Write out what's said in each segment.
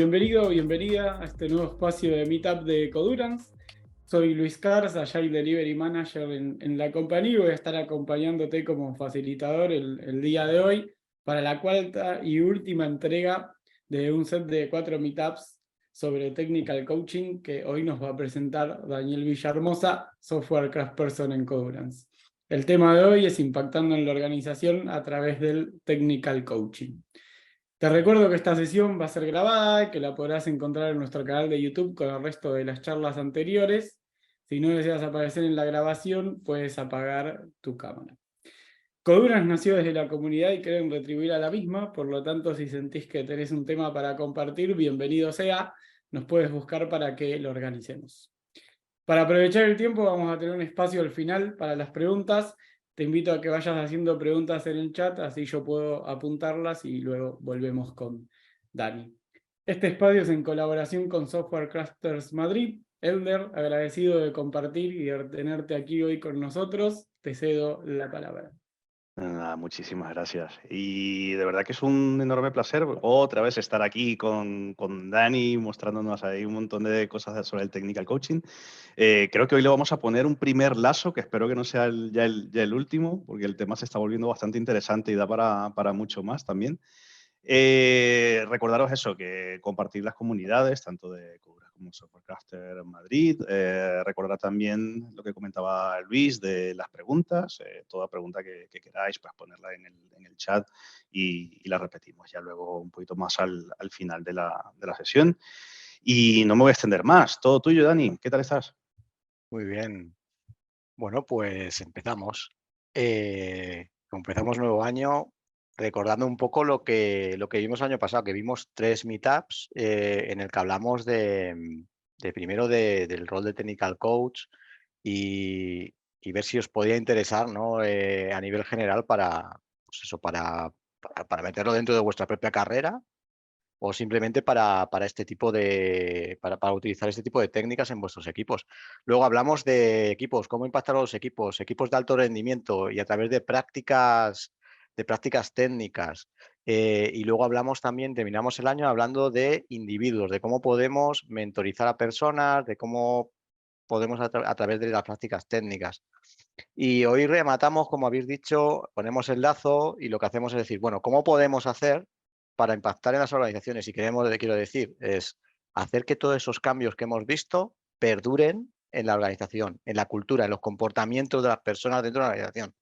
bienvenido, bienvenida a este nuevo espacio de Meetup de Codurance. Soy Luis Cars, Agile Delivery Manager en la compañía y voy a estar acompañándote como facilitador el día de hoy para la cuarta y última entrega de un set de 4 Meetups sobre Technical Coaching que hoy nos va a presentar Daniel Villahermosa, Software Craftsperson en Codurance. El tema de hoy es impactando en la organización a través del Technical Coaching. Te recuerdo que esta sesión va a ser grabada y que la podrás encontrar en nuestro canal de YouTube con el resto de las charlas anteriores. Si no deseas aparecer en la grabación, puedes apagar tu cámara. Codurance nació desde la comunidad y quieren retribuir a la misma, por lo tanto, si sentís que tenés un tema para compartir, bienvenido sea, nos puedes buscar para que lo organicemos. Para aprovechar el tiempo, vamos a tener un espacio al final para las preguntas. Te invito a que vayas haciendo preguntas en el chat, así yo puedo apuntarlas y luego volvemos con Dani. Este espacio es en colaboración con Software Crafters Madrid. Elder, agradecido de compartir y de tenerte aquí hoy con nosotros. Te cedo la palabra. Nada, muchísimas gracias. Y de verdad que es un enorme placer otra vez estar aquí con Dani mostrándonos ahí un montón de cosas sobre el Technical Coaching. Creo que hoy le vamos a poner un primer lazo, que espero que no sea ya el último, porque el tema se está volviendo bastante interesante y da para mucho más también. Recordaros eso, que compartir las comunidades, tanto de Codurance como Softwarecrafter Madrid. Recordar también lo que comentaba Luis de las preguntas. Toda pregunta que queráis, pues ponerla en el chat y la repetimos ya luego un poquito más al final de la sesión. Y no me voy a extender más. Todo tuyo, Dani. ¿Qué tal estás? Muy bien. Bueno, pues empezamos. Empezamos nuevo año recordando un poco lo que vimos el año pasado, que vimos 3 meetups en el que hablamos primero del rol de Technical Coach y ver si os podía interesar, ¿no? A nivel general pues eso, para meterlo dentro de vuestra propia carrera o simplemente para utilizar este tipo de técnicas en vuestros equipos. Luego hablamos de equipos, cómo impactar a los equipos de alto rendimiento y a través de prácticas técnicas. Y luego terminamos el año hablando de individuos, de cómo podemos mentorizar a personas, de cómo podemos a través de las prácticas técnicas. Y hoy rematamos, como habéis dicho, ponemos el lazo y lo que hacemos es decir, bueno, ¿cómo podemos hacer para impactar en las organizaciones? Y quiero decir, es hacer que todos esos cambios que hemos visto perduren en la organización, en la cultura, en los comportamientos de las personas dentro de la organización.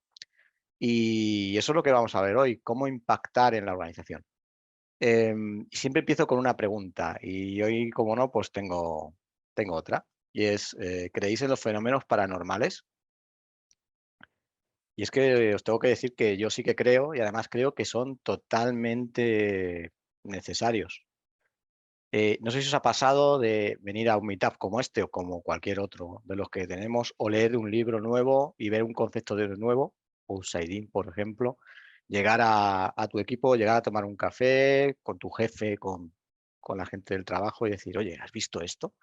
Y eso es lo que vamos a ver hoy, cómo impactar en la organización. Siempre empiezo con una pregunta y hoy, como no, pues tengo otra. Y es, ¿creéis en los fenómenos paranormales? Y es que os tengo que decir que yo sí que creo y además creo que son totalmente necesarios. No sé si os ha pasado de venir a un meetup como este o como cualquier otro de los que tenemos o leer un libro nuevo y ver un concepto de nuevo, Outside-in, por ejemplo, llegar a tu equipo, llegar a tomar un café con tu jefe, con la gente del trabajo y decir, oye, ¿has visto esto?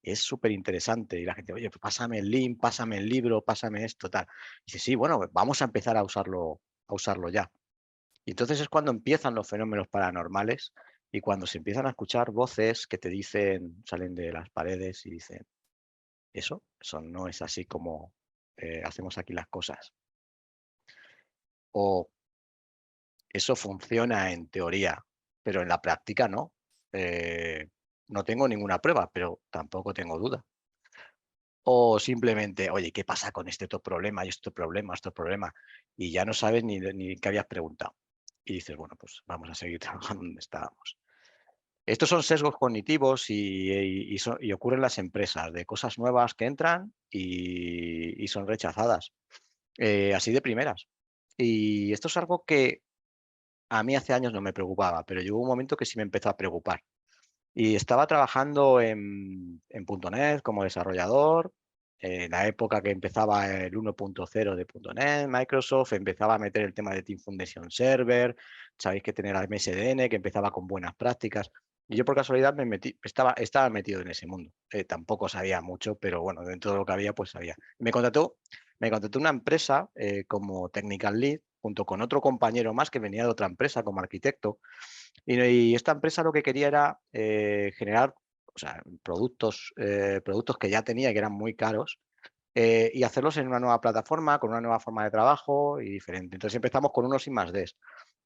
Es súper interesante. Y la gente, oye, pues pásame el link, pásame el libro, pásame esto, tal. Y dice, sí, bueno, vamos a empezar a usarlo ya. Y entonces es cuando empiezan los fenómenos paranormales y cuando se empiezan a escuchar voces que te dicen, salen de las paredes y dicen, eso no es así como hacemos aquí las cosas. O eso funciona en teoría, pero en la práctica no. No tengo ninguna prueba, pero tampoco tengo duda. O simplemente, oye, ¿qué pasa con este otro problema y este problema, este problema? Y ya no sabes ni qué habías preguntado. Y dices, bueno, pues vamos a seguir trabajando donde estábamos. Estos son sesgos cognitivos y ocurren en las empresas, de cosas nuevas que entran y son rechazadas, así de primeras. Y esto es algo que a mí hace años no me preocupaba, pero llegó un momento que sí me empezó a preocupar. Y estaba trabajando en .NET como desarrollador, en la época que empezaba el 1.0 de .NET, Microsoft empezaba a meter el tema de Team Foundation Server, sabéis que tener al MSDN, que empezaba con buenas prácticas. Y yo por casualidad estaba metido en ese mundo. Tampoco sabía mucho, pero bueno, dentro de lo que había, pues sabía. Me contrató una empresa como Technical Lead junto con otro compañero más que venía de otra empresa como arquitecto. Y esta empresa lo que quería era generar, o sea, productos que ya tenía y que eran muy caros, y hacerlos en una nueva plataforma, con una nueva forma de trabajo y diferente. Entonces empezamos con unos I+D.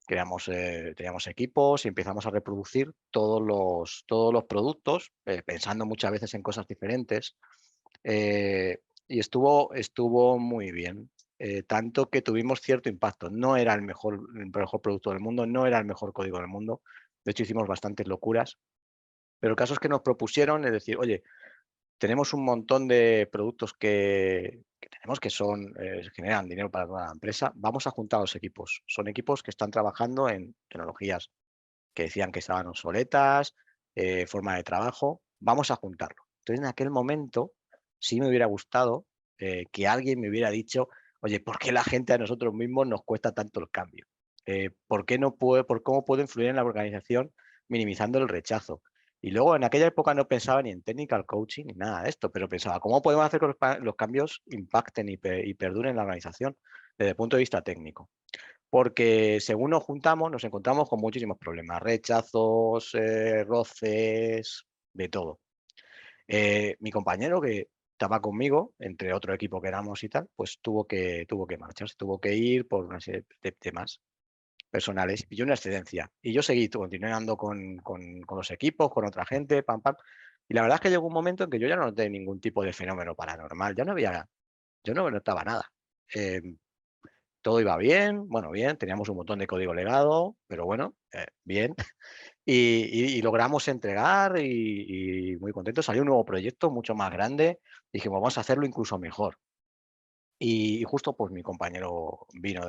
Teníamos equipos y empezamos a reproducir todos los productos, pensando muchas veces en cosas diferentes. Y estuvo muy bien. Tanto que tuvimos cierto impacto. No era el mejor producto del mundo, no era el mejor código del mundo. De hecho, hicimos bastantes locuras. Pero el caso es que nos propusieron, es decir, oye, tenemos un montón de productos que tenemos que generan dinero para toda la empresa. Vamos a juntar los equipos. Son equipos que están trabajando en tecnologías que decían que estaban obsoletas, forma de trabajo. Vamos a juntarlo. Entonces, en aquel momento, sí me hubiera gustado que alguien me hubiera dicho, oye, ¿por qué la gente a nosotros mismos nos cuesta tanto el cambio? ¿Cómo puedo influir en la organización minimizando el rechazo? Y luego en aquella época no pensaba ni en technical coaching ni nada de esto, pero pensaba, ¿cómo podemos hacer que los cambios impacten y perduren en la organización desde el punto de vista técnico? Porque según nos juntamos, nos encontramos con muchísimos problemas, rechazos, roces, de todo. Mi compañero que estaba conmigo, entre otro equipo que éramos y tal, pues tuvo que marcharse, tuvo que ir por una serie de temas personales, y yo una excedencia. Y yo continué andando con los equipos, con otra gente, pam, pam. Y la verdad es que llegó un momento en que yo ya no noté ningún tipo de fenómeno paranormal, yo no notaba nada. Todo iba bien, bueno, bien, teníamos un montón de código legado, pero bueno, bien. Y logramos entregar y muy contentos. Salió un nuevo proyecto mucho más grande. Dijimos, vamos a hacerlo incluso mejor. Y justo pues mi compañero vino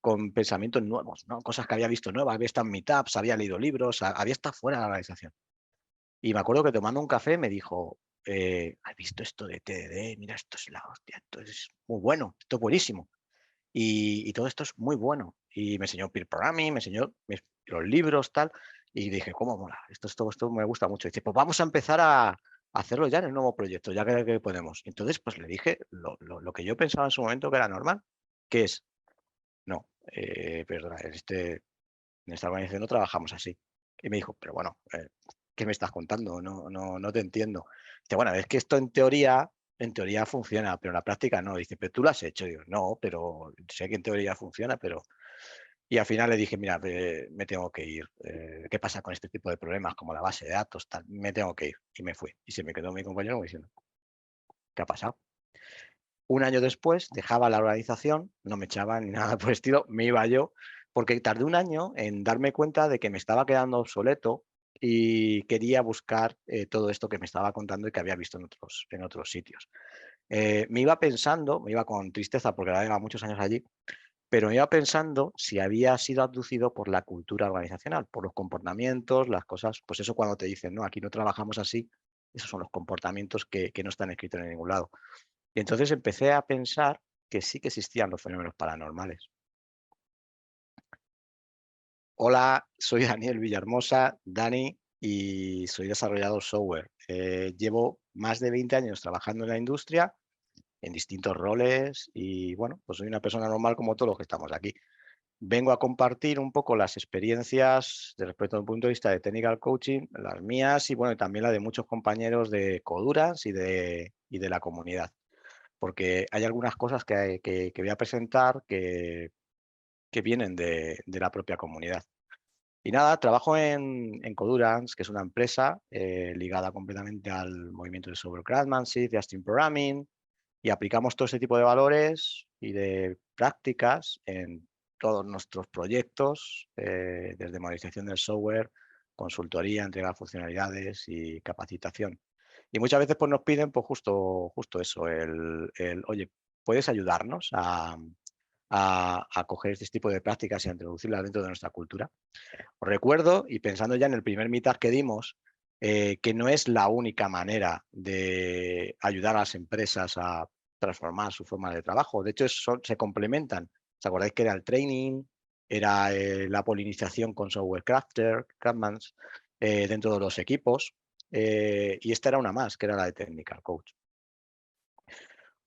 con pensamientos nuevos, ¿no? Cosas que había visto nuevas, había estado en meetups, había leído libros, había estado fuera de la organización. Y me acuerdo que tomando un café me dijo, ¿has visto esto de TDD? Mira, esto es la hostia, esto es muy bueno, esto es buenísimo. Y todo esto es muy bueno. Y me enseñó peer programming, me enseñó los libros, tal. Y dije, ¿cómo mola? Esto me gusta mucho. Y dice, pues vamos a empezar a hacerlo ya en el nuevo proyecto, ya que podemos. Entonces, pues le dije lo que yo pensaba en su momento que era normal, que es, no, perdona, en esta organización no trabajamos así. Y me dijo, pero bueno, ¿qué me estás contando? No te entiendo. Dice, bueno, es que esto en teoría funciona, pero en la práctica no. Dice, pero tú lo has hecho. Digo, no, pero sé que en teoría funciona, pero... Y al final le dije, mira, me tengo que ir. ¿Qué pasa con este tipo de problemas como la base de datos? Tal? Me tengo que ir. Y me fui. Y se me quedó mi compañero diciendo, ¿qué ha pasado? Un año después dejaba la organización, no me echaban ni nada por el estilo, me iba yo, porque tardé un año en darme cuenta de que me estaba quedando obsoleto y quería buscar todo esto que me estaba contando y que había visto en otros sitios. Me iba con tristeza porque ya llevaba muchos años allí, pero me iba pensando si había sido abducido por la cultura organizacional, por los comportamientos, las cosas, pues eso cuando te dicen, no, aquí no trabajamos así, esos son los comportamientos que no están escritos en ningún lado. Y entonces empecé a pensar que sí que existían los fenómenos paranormales. Hola, soy Daniel Villahermosa, Dani, y soy desarrollador software. Llevo más de 20 años trabajando en la industria, en distintos roles, y bueno, pues soy una persona normal como todos los que estamos aquí. Vengo a compartir un poco las experiencias respecto a un punto de vista de technical coaching, las mías y bueno, también la de muchos compañeros de Codurance y de la comunidad. Porque hay algunas cosas que voy a presentar que vienen de la propia comunidad. Y nada, trabajo en Codurance, que es una empresa ligada completamente al movimiento de software craftsmanship, de Steam Programming, y aplicamos todo ese tipo de valores y de prácticas en todos nuestros proyectos, desde modernización del software, consultoría, entrega de funcionalidades y capacitación. Y muchas veces pues, nos piden pues, justo eso, oye, ¿puedes ayudarnos a coger este tipo de prácticas y a introducirlas dentro de nuestra cultura? Os recuerdo, y pensando ya en el primer meetup que dimos, que no es la única manera de ayudar a las empresas a transformar su forma de trabajo. De hecho, se complementan. ¿Os acordáis que era el training, era la polinización con software craftmans dentro de los equipos? Y esta era una más, que era la de technical coach.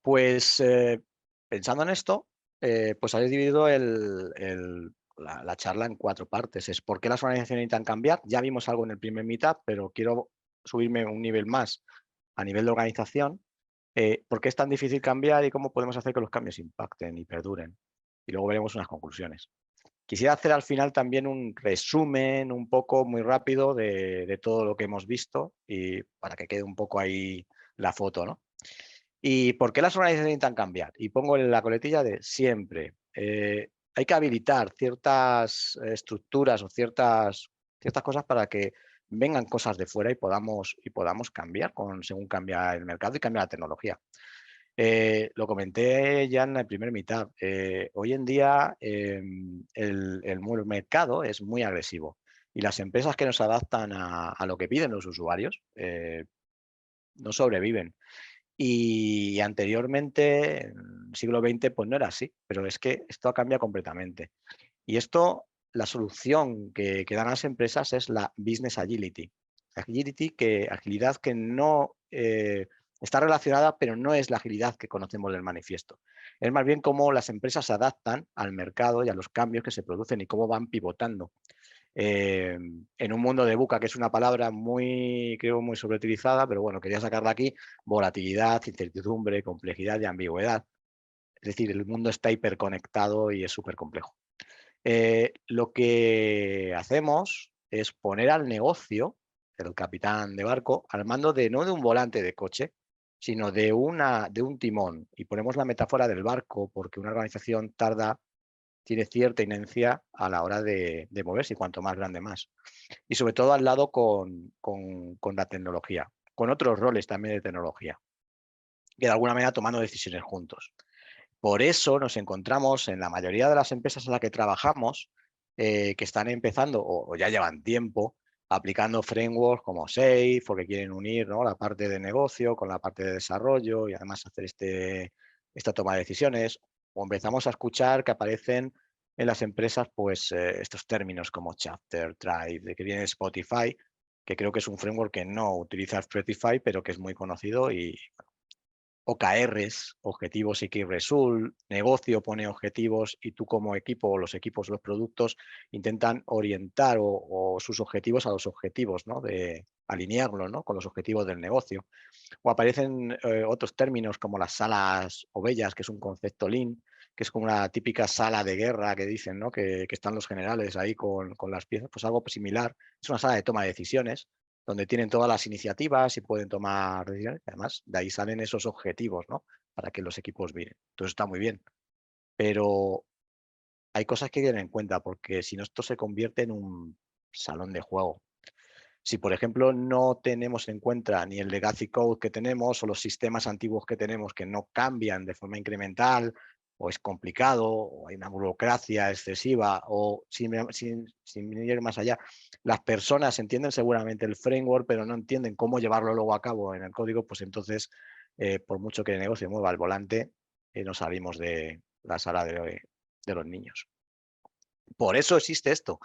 Pues pensando en esto, pues habéis dividido la charla en 4 partes. Es por qué las organizaciones necesitan cambiar. Ya vimos algo en el primer meetup, pero quiero subirme un nivel más a nivel de organización. ¿Por qué es tan difícil cambiar y cómo podemos hacer que los cambios impacten y perduren? Y luego veremos unas conclusiones. Quisiera hacer al final también un resumen un poco muy rápido de todo lo que hemos visto y para que quede un poco ahí la foto, ¿no? ¿Y por qué las organizaciones necesitan cambiar? Y pongo en la coletilla de siempre. Hay que habilitar ciertas estructuras o ciertas cosas para que vengan cosas de fuera y podamos cambiar según cambia el mercado y cambia la tecnología. Lo comenté ya en el primer mitad. Hoy en día el mercado es muy agresivo y las empresas que no se adaptan a lo que piden los usuarios no sobreviven. Y anteriormente, en el siglo XX, pues no era así, pero es que esto ha cambiado completamente. Y esto, la solución que dan las empresas es la Business Agility. Agilidad que no está relacionada, pero no es la agilidad que conocemos del manifiesto. Es más bien cómo las empresas se adaptan al mercado y a los cambios que se producen y cómo van pivotando. En un mundo de VUCA, que es una palabra creo muy sobreutilizada, pero bueno, quería sacarla aquí: volatilidad, incertidumbre, complejidad y ambigüedad. Es decir, el mundo está hiperconectado y es súper complejo. Lo que hacemos es poner al negocio, el capitán de barco, al mando no de un volante de coche, sino de un timón. Y ponemos la metáfora del barco porque una organización tiene cierta inercia a la hora de moverse, y cuanto más grande más. Y sobre todo al lado con la tecnología, con otros roles también de tecnología, que de alguna manera tomando decisiones juntos. Por eso nos encontramos en la mayoría de las empresas en las que trabajamos, que están empezando o ya llevan tiempo aplicando frameworks como SAFe, porque quieren unir, ¿no?, la parte de negocio con la parte de desarrollo y además hacer esta toma de decisiones. O empezamos a escuchar que aparecen en las empresas pues, estos términos como Chapter, Tribe, de que viene Spotify, que creo que es un framework que no utiliza Spotify, pero que es muy conocido. Y OKRs, objetivos y key result, negocio pone objetivos y tú como equipo, los equipos, los productos, intentan orientar o sus objetivos a los objetivos, ¿no?, de alinearlo, ¿no?, con los objetivos del negocio. O aparecen otros términos como las salas ovellas, que es un concepto lean, que es como una típica sala de guerra que dicen, ¿no?, que están los generales ahí con las piezas, pues algo similar. Es una sala de toma de decisiones donde tienen todas las iniciativas y pueden tomar decisiones. Además, de ahí salen esos objetivos, ¿no?, para que los equipos miren. Entonces está muy bien. Pero hay cosas que tener en cuenta, porque si no, esto se convierte en un salón de juego. Si, por ejemplo, no tenemos en cuenta ni el legacy code que tenemos o los sistemas antiguos que tenemos que no cambian de forma incremental, o es complicado, o hay una burocracia excesiva, o sin ir más allá, las personas entienden seguramente el framework, pero no entienden cómo llevarlo luego a cabo en el código, pues entonces, por mucho que el negocio mueva el volante, no salimos de la sala de los niños. Por eso existe esto.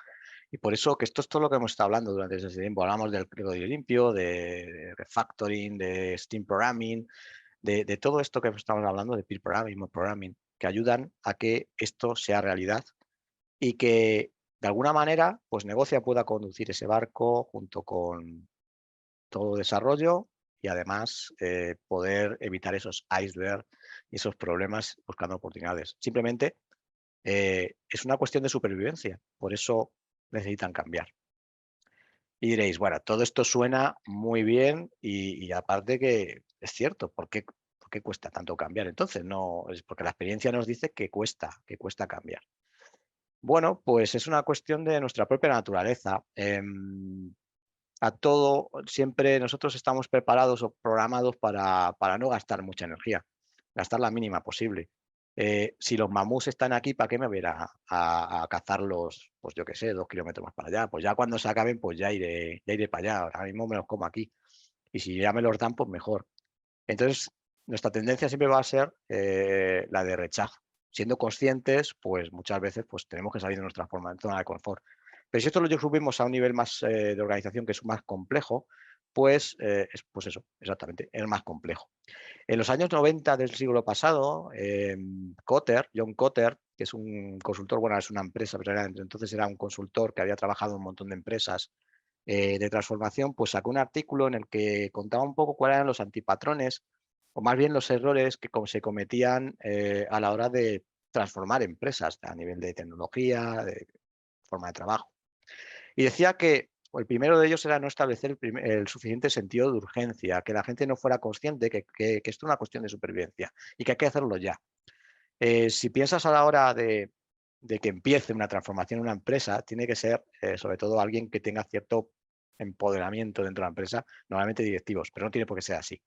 Y por eso, que esto es todo lo que hemos estado hablando durante ese tiempo. Hablamos del código limpio, de refactoring, de Steam Programming, de todo esto que estamos hablando, de peer programming o programming, que ayudan a que esto sea realidad y que de alguna manera, pues Negocia pueda conducir ese barco junto con todo desarrollo y además poder evitar esos icebergs y esos problemas buscando oportunidades. Simplemente es una cuestión de supervivencia. Por eso necesitan cambiar. Y diréis, bueno, todo esto suena muy bien y aparte que es cierto, ¿por qué cuesta tanto cambiar? Entonces, no, es porque la experiencia nos dice que cuesta cambiar. Bueno, pues es una cuestión de nuestra propia naturaleza. A todo, siempre nosotros estamos preparados o programados para no gastar mucha energía, gastar la mínima posible. Si los mamuts están aquí, ¿para qué me voy a ir a cazarlos, pues yo qué sé, 2 kilómetros más para allá? Pues ya cuando se acaben, pues ya iré para allá. Ahora mismo me los como aquí. Y si ya me los dan, pues mejor. Entonces, nuestra tendencia siempre va a ser la de rechazo. Siendo conscientes, pues muchas veces pues, tenemos que salir de nuestra zona de confort. Pero si esto lo subimos a un nivel más de organización, que es más complejo, pues eso, exactamente, es más complejo. En los años 90 del siglo pasado, John Kotter, que es un consultor, bueno, es una empresa, pero entonces era un consultor que había trabajado en un montón de empresas de transformación, pues sacó un artículo en el que contaba un poco cuáles eran los antipatrones, o más bien los errores que se cometían a la hora de transformar empresas a nivel de tecnología, de forma de trabajo. Y decía que el primero de ellos era no establecer el suficiente sentido de urgencia, que la gente no fuera consciente que esto es una cuestión de supervivencia y que hay que hacerlo ya. Si piensas a la hora de que empiece una transformación en una empresa, tiene que ser sobre todo alguien que tenga cierto empoderamiento dentro de la empresa, normalmente directivos, pero no tiene por qué ser así.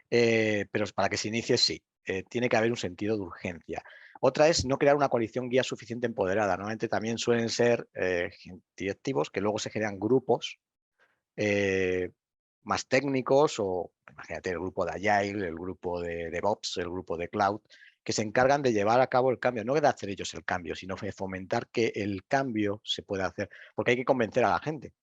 Pero para que se inicie, sí. Tiene que haber un sentido de urgencia. Otra es no crear una coalición guía suficiente empoderada. Normalmente también suelen ser directivos que luego se generan grupos más técnicos o, imagínate, el grupo de Agile, el grupo de DevOps, el grupo de Cloud, que se encargan de llevar a cabo el cambio, no de hacer ellos el cambio, sino de fomentar que el cambio se pueda hacer, porque hay que convencer a la gente.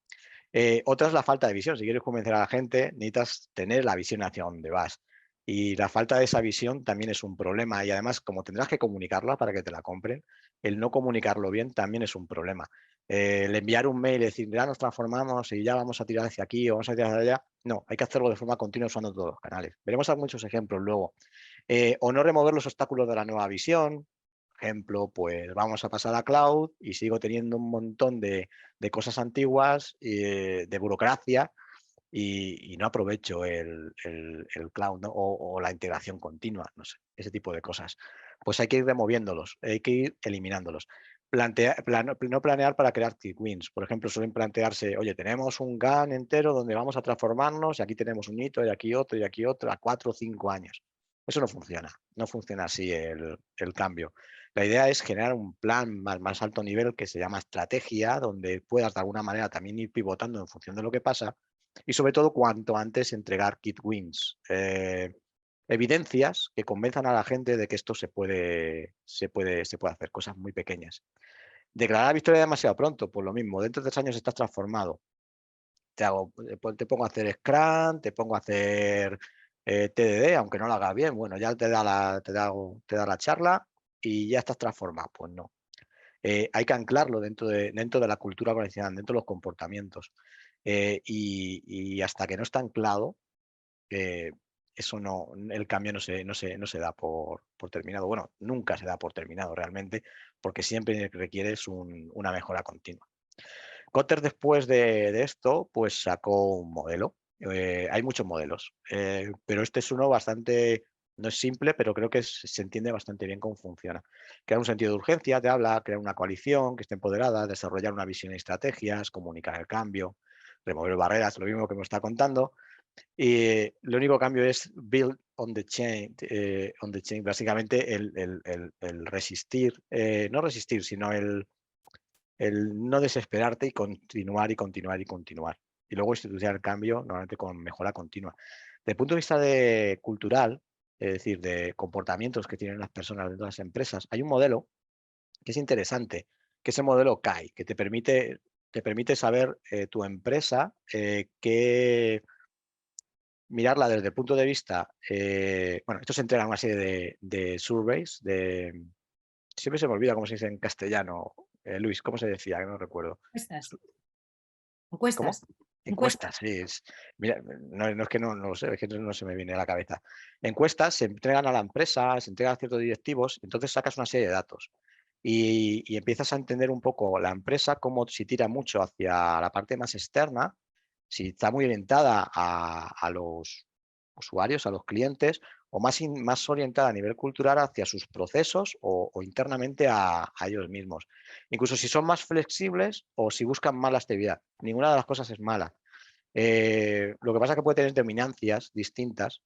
Otra es la falta de visión. Si quieres convencer a la gente, necesitas tener la visión hacia dónde vas. Y la falta de esa visión también es un problema. Y además, como tendrás que comunicarla para que te la compren, el no comunicarlo bien también es un problema. El enviar un mail y decir, ya nos transformamos y ya vamos a tirar hacia aquí o vamos a tirar hacia allá. No, hay que hacerlo de forma continua usando todos los canales. Veremos muchos ejemplos luego. O no remover los obstáculos de la nueva visión. Ejemplo, pues vamos a pasar a cloud y sigo teniendo un montón de cosas antiguas, de burocracia, y no aprovecho el cloud, ¿no? O la integración continua, no sé, ese tipo de cosas. Pues hay que ir removiéndolos, hay que ir eliminándolos. No planear para crear quick wins. Por ejemplo, suelen plantearse, oye, tenemos un GAN entero donde vamos a transformarnos y aquí tenemos un hito y aquí otro a 4 o 5 años. Eso no funciona, no funciona así el cambio. La idea es generar un plan más alto nivel que se llama estrategia, donde puedas de alguna manera también ir pivotando en función de lo que pasa y sobre todo cuanto antes entregar key wins, evidencias que convenzan a la gente de que esto se puede hacer, cosas muy pequeñas. Declarar la victoria demasiado pronto, pues lo mismo, dentro de 3 años estás transformado. Te pongo a hacer Scrum, te pongo a hacer TDD, aunque no lo hagas bien, bueno, ya te da la charla y ya estás transformado. Pues no. Hay que anclarlo dentro de la cultura organizacional, dentro de los comportamientos. Y hasta que no está anclado, eso no, el cambio no se da por terminado. Bueno, nunca se da por terminado realmente, porque siempre requieres una mejora continua. Kotter, después de esto, pues sacó un modelo. Hay muchos modelos, pero este es uno bastante, no es simple, pero creo que se entiende bastante bien cómo funciona. Crear un sentido de urgencia, te habla, crear una coalición que esté empoderada, desarrollar una visión y estrategias, comunicar el cambio, remover barreras, lo mismo que me está contando. Y el único cambio es build on the chain, básicamente el resistir, no resistir, sino el no desesperarte y continuar y continuar y continuar. Y luego institucionar el cambio normalmente con mejora continua. Desde el punto de vista cultural, es decir, de comportamientos que tienen las personas dentro de las empresas, hay un modelo que es interesante, que es el modelo CAI, que te permite saber tu empresa, mirarla desde el punto de vista, bueno, esto se entrega en una serie de surveys, siempre se me olvida cómo se dice en castellano, Luis, ¿cómo se decía? No recuerdo. Encuestas. ¿Cómo? Encuestas, sí. Mira, no es que no lo sé, es que no se me viene a la cabeza. Encuestas se entregan a la empresa, se entregan a ciertos directivos, entonces sacas una serie de datos y empiezas a entender un poco la empresa, como si tira mucho hacia la parte más externa, si está muy orientada a los usuarios, a los clientes, o más orientada a nivel cultural hacia sus procesos o internamente a ellos mismos. Incluso si son más flexibles o si buscan más la estabilidad. Ninguna de las cosas es mala. Lo que pasa es que puede tener dominancias distintas.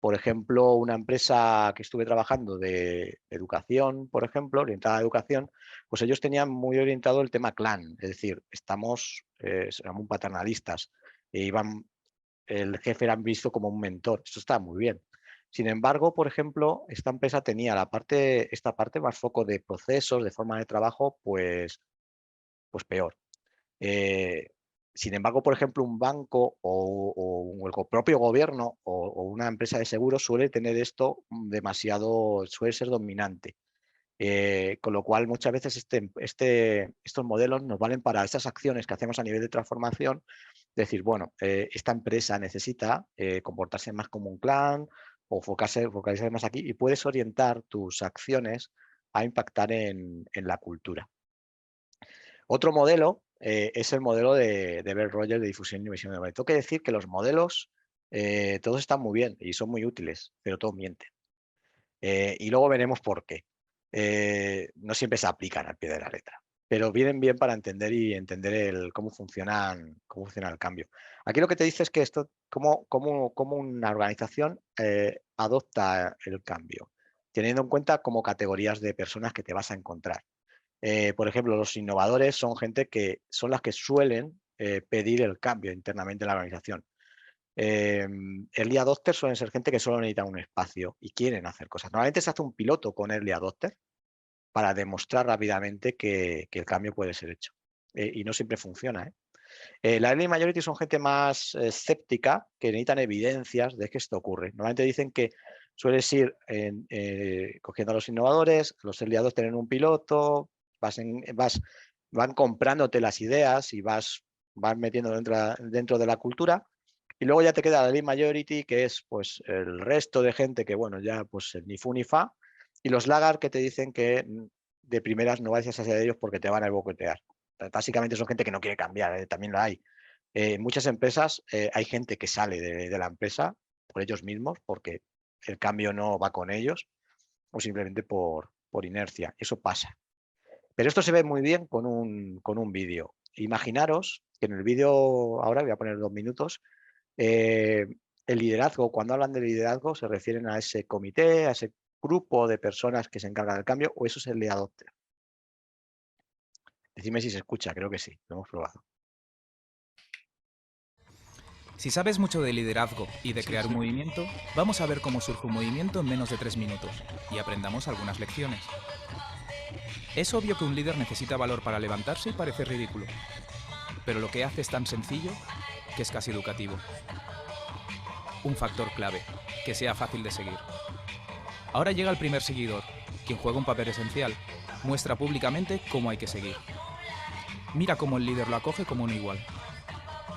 Por ejemplo, una empresa que estuve trabajando de educación, por ejemplo, orientada a educación, pues ellos tenían muy orientado el tema clan, es decir, éramos muy paternalistas, el jefe era visto como un mentor, esto está muy bien. Sin embargo, por ejemplo, esta empresa tenía esta parte más foco de procesos, de forma de trabajo, pues peor. Sin embargo, por ejemplo, un banco o el propio gobierno o una empresa de seguros suele tener esto suele ser dominante. Con lo cual, muchas veces estos modelos nos valen para estas acciones que hacemos a nivel de transformación. Decir, bueno, esta empresa necesita comportarse más como un clan o focalizarse más aquí, y puedes orientar tus acciones a impactar en la cultura. Otro modelo es el modelo de Bell Rogers de difusión y emisión de valor. Tengo que decir que los modelos todos están muy bien y son muy útiles, pero todos mienten. Y luego veremos por qué. No siempre se aplican al pie de la letra, pero vienen bien para entender cómo funciona el cambio. Aquí lo que te dice es que cómo una organización adopta el cambio, teniendo en cuenta como categorías de personas que te vas a encontrar. Por ejemplo, los innovadores son gente que son las que suelen pedir el cambio internamente en la organización. Early adopters suelen ser gente que solo necesita un espacio y quieren hacer cosas. Normalmente se hace un piloto con early adopter para demostrar rápidamente que el cambio puede ser hecho. Y no siempre funciona. La early majority son gente más escéptica, que necesitan evidencias de que esto ocurre. Normalmente dicen que sueles ir cogiendo a los innovadores, los early adopters en un piloto, van comprándote las ideas y vas metiendo dentro de la cultura. Y luego ya te queda la early majority, que es pues el resto de gente que, bueno, ya pues ni fu ni fa, y los laggard que te dicen que de primeras no vayas hacia ellos porque te van a boicotear. Básicamente son gente que no quiere cambiar, también lo hay. En muchas empresas hay gente que sale de la empresa por ellos mismos, porque el cambio no va con ellos, o simplemente por inercia. Eso pasa. Pero esto se ve muy bien con un vídeo. Imaginaros que en el vídeo, ahora voy a poner 2 minutos, el liderazgo, cuando hablan de liderazgo, se refieren a ese comité, a ese grupo de personas que se encargan del cambio, o eso es el adopter. Decidme si se escucha, creo que sí, lo hemos probado. Si sabes mucho de liderazgo y de crear un movimiento, vamos a ver cómo surge un movimiento en menos de 3 minutos y aprendamos algunas lecciones. Es obvio que un líder necesita valor para levantarse y parece ridículo, pero lo que hace es tan sencillo que es casi educativo. Un factor clave, que sea fácil de seguir. Ahora llega el primer seguidor, quien juega un papel esencial, muestra públicamente cómo hay que seguir. Mira cómo el líder lo acoge como un igual.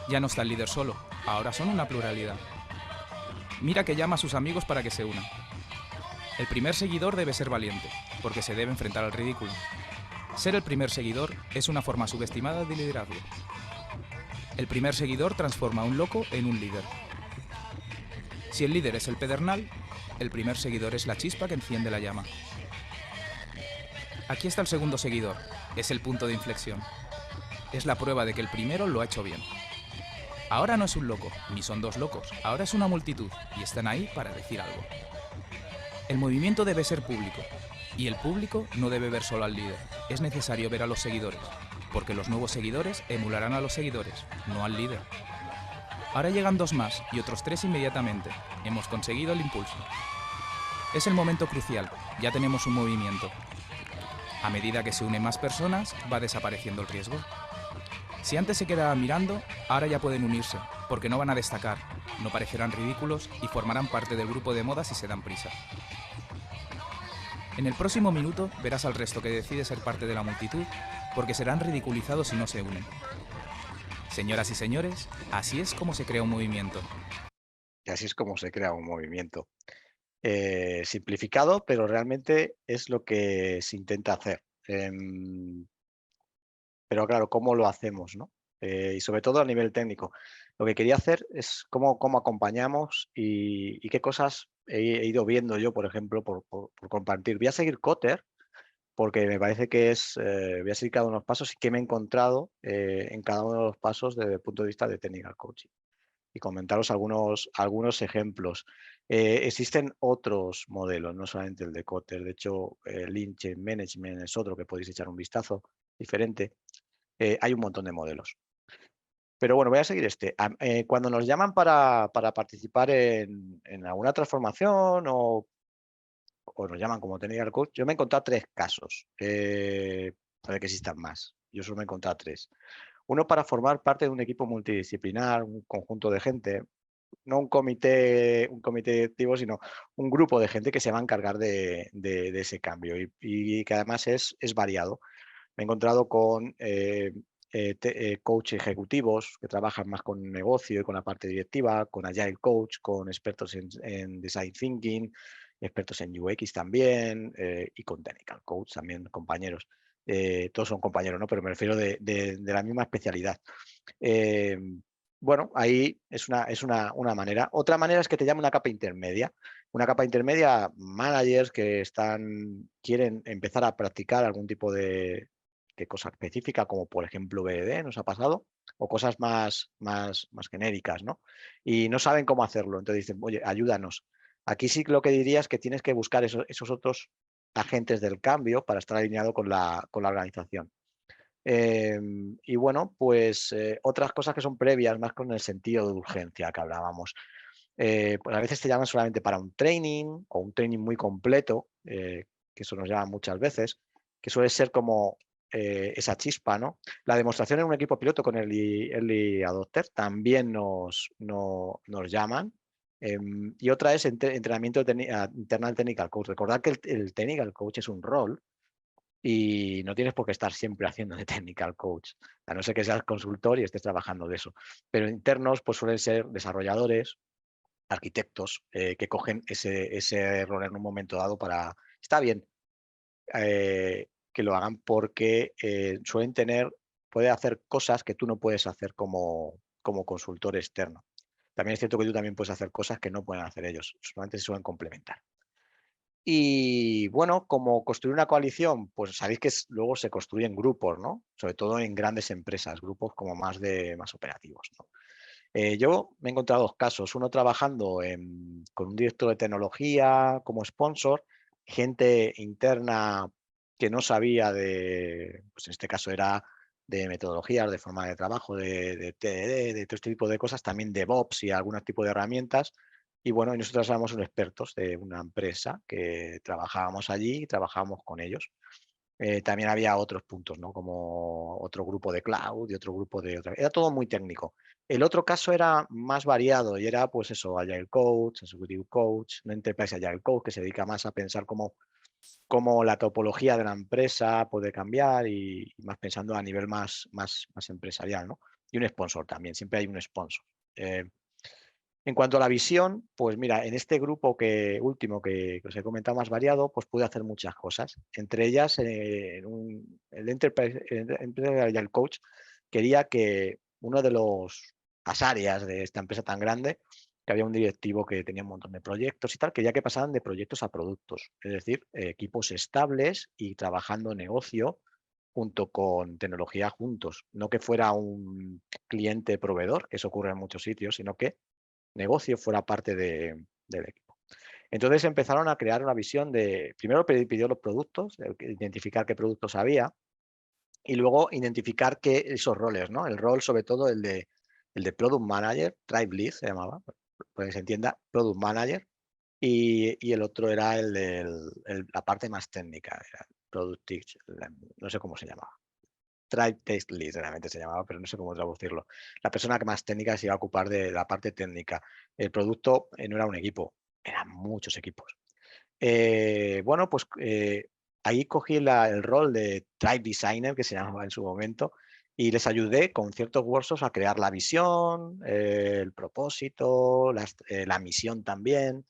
Ya no está el líder solo, ahora son una pluralidad. Mira que llama a sus amigos para que se unan. El primer seguidor debe ser valiente, porque se debe enfrentar al ridículo. Ser el primer seguidor es una forma subestimada de liderazgo. El primer seguidor transforma a un loco en un líder. Si el líder es el pedernal, el primer seguidor es la chispa que enciende la llama. Aquí está el segundo seguidor, es el punto de inflexión. Es la prueba de que el primero lo ha hecho bien. Ahora no es un loco, ni son 2 locos, ahora es una multitud y están ahí para decir algo. El movimiento debe ser público, y el público no debe ver solo al líder, es necesario ver a los seguidores, porque los nuevos seguidores emularán a los seguidores, no al líder. Ahora llegan 2 más y otros 3 inmediatamente, hemos conseguido el impulso. Es el momento crucial, ya tenemos un movimiento. A medida que se unen más personas, va desapareciendo el riesgo. Si antes se quedaban mirando, ahora ya pueden unirse, porque no van a destacar, no parecerán ridículos y formarán parte del grupo de moda si se dan prisa. En el próximo minuto verás al resto que decide ser parte de la multitud, porque serán ridiculizados si no se unen. Señoras y señores, así es como se crea un movimiento. Y así es como se crea un movimiento. Simplificado, pero realmente es lo que se intenta hacer. Pero claro, ¿cómo lo hacemos, no? Y sobre todo a nivel técnico. Lo que quería hacer es cómo acompañamos y qué cosas he ido viendo yo, por ejemplo, por compartir. Voy a seguir Kotter porque me parece que voy a seguir cada uno de los pasos y qué me he encontrado en cada uno de los pasos desde el punto de vista de technical coaching. Y comentaros algunos ejemplos. Existen otros modelos, no solamente el de Kotter. De hecho, Lean Chain Management es otro que podéis echar un vistazo diferente. Hay un montón de modelos. Pero bueno, voy a seguir este. Cuando nos llaman para participar en alguna transformación o nos llaman como technical coach, yo me he encontrado 3 casos. Puede que existan más. Yo solo me he encontrado 3. Uno, para formar parte de un equipo multidisciplinar, un conjunto de gente, no un comité directivo, sino un grupo de gente que se va a encargar de ese cambio y que además es variado. Me he encontrado con coach ejecutivos que trabajan más con negocio y con la parte directiva, con Agile Coach, con expertos en Design Thinking, expertos en UX también y con Technical Coach también, compañeros. Todos son compañeros, ¿no? Pero me refiero de la misma especialidad. Bueno, ahí es una manera. Otra manera es que te llame una capa intermedia. Una capa intermedia, managers que quieren empezar a practicar algún tipo de cosa específica, como por ejemplo BDD, nos ha pasado, o cosas más genéricas, ¿no? Y no saben cómo hacerlo. Entonces dicen, oye, ayúdanos. Aquí sí lo que diría es que tienes que buscar esos otros agentes del cambio para estar alineado con la organización. Y bueno, pues otras cosas que son previas, más con el sentido de urgencia que hablábamos. Pues a veces te llaman solamente para un training o un training muy completo, que eso nos llaman muchas veces, que suele ser como esa chispa, ¿no? La demostración en un equipo piloto con Early Adopter también nos llaman. Y otra es entrenamiento internal Technical Coach. Recordad que el Technical Coach es un rol y no tienes por qué estar siempre haciendo de Technical Coach, a no ser que seas consultor y estés trabajando de eso. Pero internos pues suelen ser desarrolladores, arquitectos que cogen ese rol en un momento dado para... Está bien que lo hagan porque suelen puede hacer cosas que tú no puedes hacer como consultor externo. También es cierto que tú también puedes hacer cosas que no pueden hacer ellos, solamente se suelen complementar. Y bueno, como construir una coalición, pues sabéis que luego se construyen grupos, ¿no? Sobre todo en grandes empresas, grupos como más operativos, ¿no? Yo me he encontrado dos casos, uno trabajando con un director de tecnología como sponsor, gente interna que no sabía pues en este caso era de metodologías, de forma de trabajo, de TDD, de todo este tipo de cosas, también de DevOps y algún tipo de herramientas. Y bueno, nosotros éramos unos expertos de una empresa que trabajábamos allí y trabajábamos con ellos. También había otros puntos, ¿no? Como otro grupo de cloud y otro grupo de otra. Era todo muy técnico. El otro caso era más variado y era, pues eso, Agile Coach, Executive Coach, un Enterprise Agile Coach que se dedica más a pensar cómo la topología de la empresa puede cambiar y más pensando a nivel más empresarial, ¿no? Y un sponsor también, siempre hay un sponsor. En cuanto a la visión, pues mira, en este grupo último que os he comentado más variado, pues pude hacer muchas cosas. Entre ellas, el Enterprise Agile Coach quería que una de las áreas de esta empresa tan grande, que había un directivo que tenía un montón de proyectos y tal, quería que pasaran de proyectos a productos. Es decir, equipos estables y trabajando negocio junto con tecnología juntos. No que fuera un cliente proveedor, que eso ocurre en muchos sitios, sino que negocio fuera parte del equipo. Entonces empezaron a crear una visión de, primero pidió los productos, identificar qué productos había y luego identificar esos roles, ¿no? El rol sobre todo el de Product Manager, Tribe Lead se llamaba, para que se entienda, Product Manager, y el otro era el de la parte más técnica, era Product Teach, no sé cómo se llamaba. Tribe Test Lead realmente se llamaba, pero no sé cómo traducirlo. La persona que más técnica se iba a ocupar de la parte técnica. El producto no era un equipo, eran muchos equipos. Bueno, pues ahí cogí el rol de Tribe Designer, que se llamaba en su momento, y les ayudé con ciertos workshops a crear la visión, el propósito, la misión también,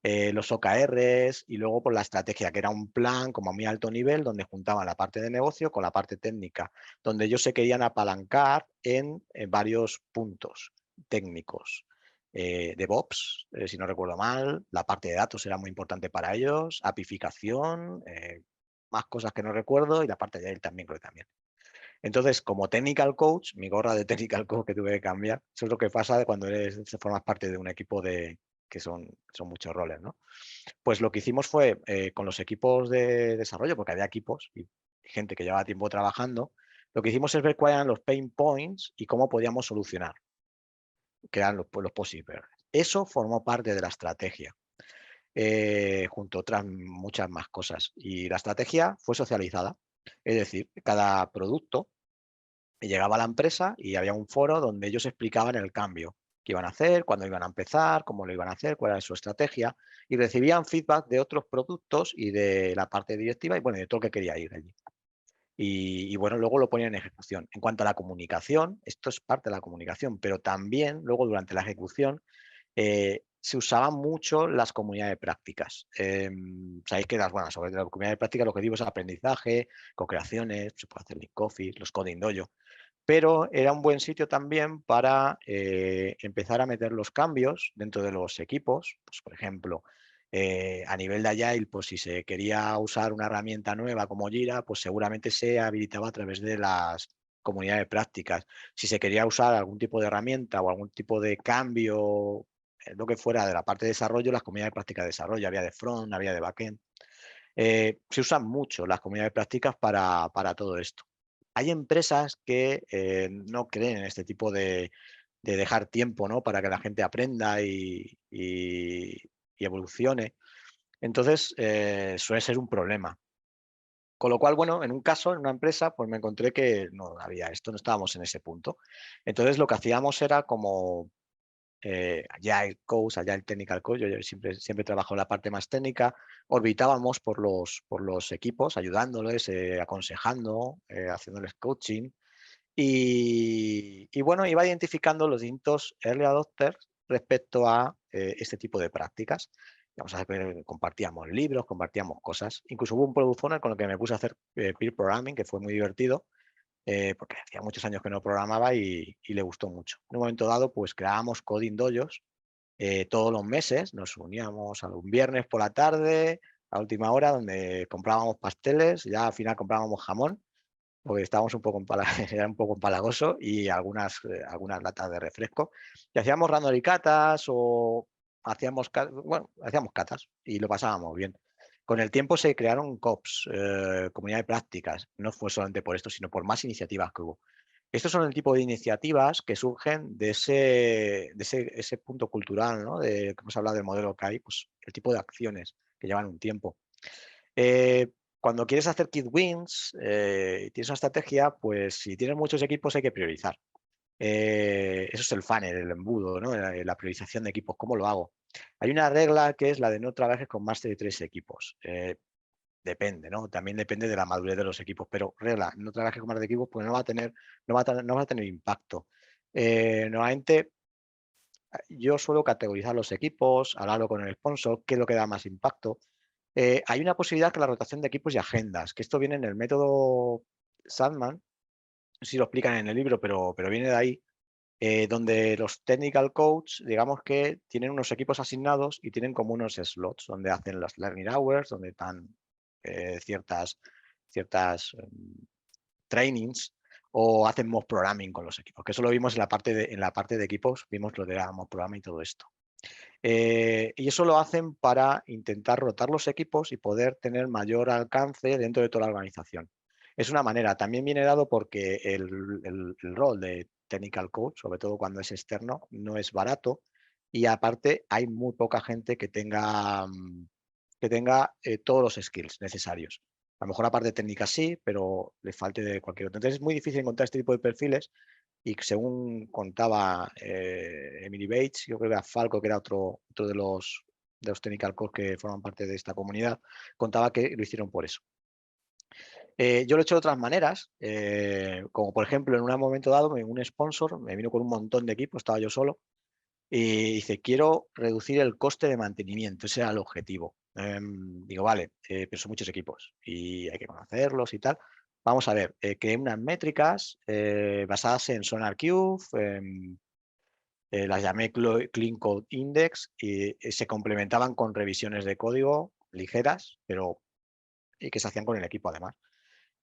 los OKRs y luego por la estrategia, que era un plan como a muy alto nivel donde juntaban la parte de negocio con la parte técnica, donde ellos se querían apalancar en varios puntos técnicos. DevOps, si no recuerdo mal, la parte de datos era muy importante para ellos, apificación, más cosas que no recuerdo y la parte de él también creo que también. Entonces, como Technical Coach, mi gorra de Technical Coach que tuve que cambiar, eso es lo que pasa cuando formas parte de un equipo que son muchos roles, ¿no? Pues lo que hicimos fue, con los equipos de desarrollo, porque había equipos y gente que llevaba tiempo trabajando, lo que hicimos es ver cuáles eran los pain points y cómo podíamos solucionar, que eran los posibles. Eso formó parte de la estrategia, junto a otras muchas más cosas. Y la estrategia fue socializada, es decir, cada producto Y llegaba a la empresa y había un foro donde ellos explicaban el cambio, qué iban a hacer, cuándo iban a empezar, cómo lo iban a hacer, cuál era su estrategia, y recibían feedback de otros productos y de la parte directiva y bueno, de todo lo que quería ir allí. Y bueno, luego lo ponían en ejecución. En cuanto a la comunicación, esto es parte de la comunicación, pero también luego durante la ejecución se usaban mucho las comunidades de prácticas. Sabéis que sobre la comunidad de prácticas el objetivo es aprendizaje, co-creaciones, se puede hacer link coffee, los coding dojo, pero era un buen sitio también para empezar a meter los cambios dentro de los equipos. Pues, por ejemplo, a nivel de Agile, pues si se quería usar una herramienta nueva como Jira, pues seguramente se habilitaba a través de las comunidades de prácticas. Si se quería usar algún tipo de herramienta o algún tipo de cambio, lo que fuera de la parte de desarrollo, las comunidades de prácticas de desarrollo, había de front, había de backend. Se usan mucho las comunidades de prácticas para todo esto. Hay empresas que no creen en este tipo de dejar tiempo, ¿no? Para que la gente aprenda y evolucione. Entonces, suele ser un problema. Con lo cual, bueno, en un caso, en una empresa, pues me encontré que no había esto, no estábamos en ese punto. Entonces, lo que hacíamos era como Agile Coach, Agile Technical Coach, yo siempre trabajo en la parte más técnica, orbitábamos por los equipos, ayudándoles, aconsejando, haciéndoles coaching y bueno, iba identificando los distintos early adopters respecto a este tipo de prácticas. Vamos a ver, compartíamos libros, compartíamos cosas. Incluso hubo un product owner con el que me puse a hacer peer programming, que fue muy divertido, porque hacía muchos años que no programaba y le gustó mucho. En un momento dado, pues creábamos coding dojos todos los meses, nos uníamos a un viernes por la tarde, a última hora, donde comprábamos pasteles, ya al final comprábamos jamón, porque estábamos un poco era un poco empalagoso y algunas latas de refresco. Y hacíamos random y catas o hacíamos catas y lo pasábamos bien. Con el tiempo se crearon COPs, comunidad de prácticas. No fue solamente por esto, sino por más iniciativas que hubo. Estos son el tipo de iniciativas que surgen de ese punto cultural, ¿no? Que hemos hablado del modelo que hay, pues el tipo de acciones que llevan un tiempo. Cuando quieres hacer kid wins y tienes una estrategia, pues si tienes muchos equipos hay que priorizar. Eso es el funnel, el embudo, ¿no? La priorización de equipos. ¿Cómo lo hago? Hay una regla que es la de no trabajes con más de 3 equipos. Depende, ¿no? También depende de la madurez de los equipos, pero regla, no trabajes con más de equipos porque no va a tener impacto. Normalmente yo suelo categorizar los equipos, hablarlo con el sponsor, qué es lo que da más impacto. Hay una posibilidad que la rotación de equipos y agendas, que esto viene en el método Sandman, no sé si lo explican en el libro, pero viene de ahí, donde los technical coach, digamos que tienen unos equipos asignados y tienen como unos slots donde hacen las learning hours, donde están ciertas trainings o hacen mock programming con los equipos, que eso lo vimos en la parte de equipos, vimos lo de mock programming y todo esto. Y eso lo hacen para intentar rotar los equipos y poder tener mayor alcance dentro de toda la organización. Es una manera, también viene dado porque el rol de technical coach, sobre todo cuando es externo, no es barato y aparte hay muy poca gente que tenga todos los skills necesarios. A lo mejor la parte técnica sí, pero le falte de cualquier otro. Entonces es muy difícil encontrar este tipo de perfiles y según contaba Emily Bates, yo creo que era Falco, que era otro de los technical coach que forman parte de esta comunidad, contaba que lo hicieron por eso. Yo lo he hecho de otras maneras, como por ejemplo en un momento dado un sponsor me vino con un montón de equipos, estaba yo solo, y dice, quiero reducir el coste de mantenimiento, ese era el objetivo. Digo, vale, pero son muchos equipos y hay que conocerlos y tal. Vamos a ver, creé unas métricas basadas en SonarQube, las llamé Clean Code Index y se complementaban con revisiones de código ligeras, pero y que se hacían con el equipo además.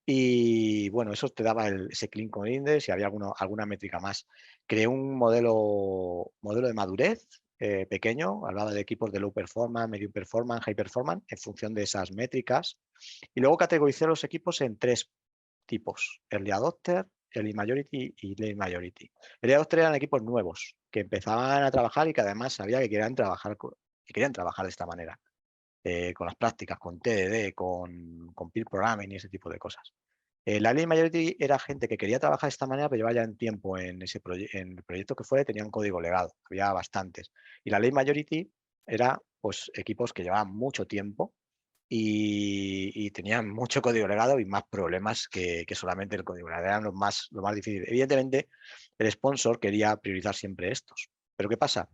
Y bueno, eso te daba ese Clean Code Index y había alguna métrica más. Creé un modelo de madurez pequeño, hablaba de equipos de low performance, medium performance, high performance, en función de esas métricas. Y luego categoricé los equipos en 3 tipos, Early Adopter, Early Majority y Late Majority. Early Adopter eran equipos nuevos, que empezaban a trabajar y que además sabía que querían trabajar de esta manera. Con las prácticas, con TDD, con peer programming y ese tipo de cosas. La Lean Majority era gente que quería trabajar de esta manera, pero llevaba ya en tiempo en el proyecto que fuera y tenía un código legado, había bastantes. Y la Lean Majority era pues equipos que llevaban mucho tiempo y tenían mucho código legado y más problemas que solamente el código legado. Eran lo más difícil. Evidentemente, el sponsor quería priorizar siempre estos. Pero ¿qué pasa?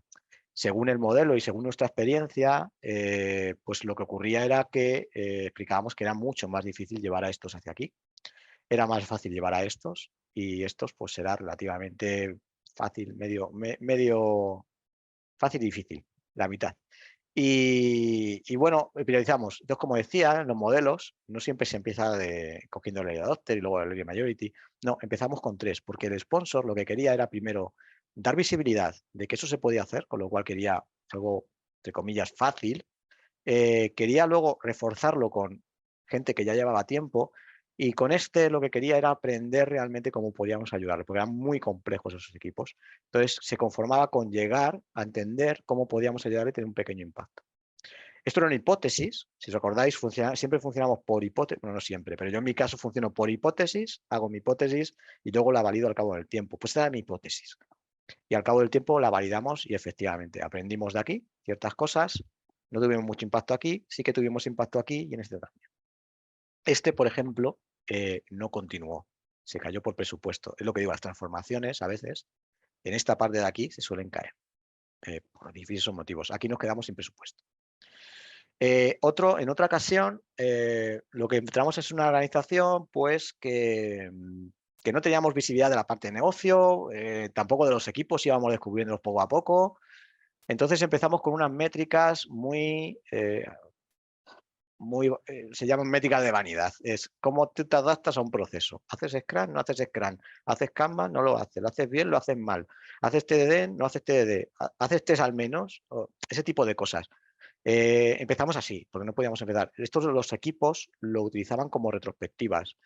Según el modelo y según nuestra experiencia, pues lo que ocurría era que explicábamos que era mucho más difícil llevar a estos hacia aquí. Era más fácil llevar a estos y estos pues era relativamente fácil, medio fácil y difícil, la mitad. Y bueno, priorizamos. Entonces, como decía, en los modelos no siempre se empieza cogiendo el early adopter y luego el early majority. No, empezamos con 3, porque el sponsor lo que quería era primero dar visibilidad de que eso se podía hacer, con lo cual quería algo, entre comillas, fácil. Quería luego reforzarlo con gente que ya llevaba tiempo y con lo que quería era aprender realmente cómo podíamos ayudarle, porque eran muy complejos esos equipos. Entonces se conformaba con llegar a entender cómo podíamos ayudarle y tener un pequeño impacto. Esto era una hipótesis, si os acordáis, siempre funcionamos por hipótesis, bueno, no siempre, pero yo en mi caso funciono por hipótesis, hago mi hipótesis y luego la valido al cabo del tiempo. Pues esta era mi hipótesis. Y al cabo del tiempo la validamos y efectivamente aprendimos de aquí ciertas cosas, no tuvimos mucho impacto aquí, sí que tuvimos impacto aquí y en este también. Por ejemplo, no continuó, se cayó por presupuesto. Es lo que digo, las transformaciones a veces en esta parte de aquí se suelen caer por diversos motivos. Aquí nos quedamos sin presupuesto. En otra ocasión, lo que entramos es una organización pues que no teníamos visibilidad de la parte de negocio, tampoco de los equipos, íbamos descubriéndolos poco a poco. Entonces empezamos con unas métricas se llaman métricas de vanidad. Es cómo tú te adaptas a un proceso. ¿Haces Scrum? No haces Scrum. ¿Haces Kanban? No lo haces. ¿Lo haces bien? Lo haces mal. ¿Haces TDD? No haces TDD. ¿Haces test al menos? Ese tipo de cosas. Empezamos así, porque no podíamos empezar. Estos los equipos lo utilizaban como retrospectivas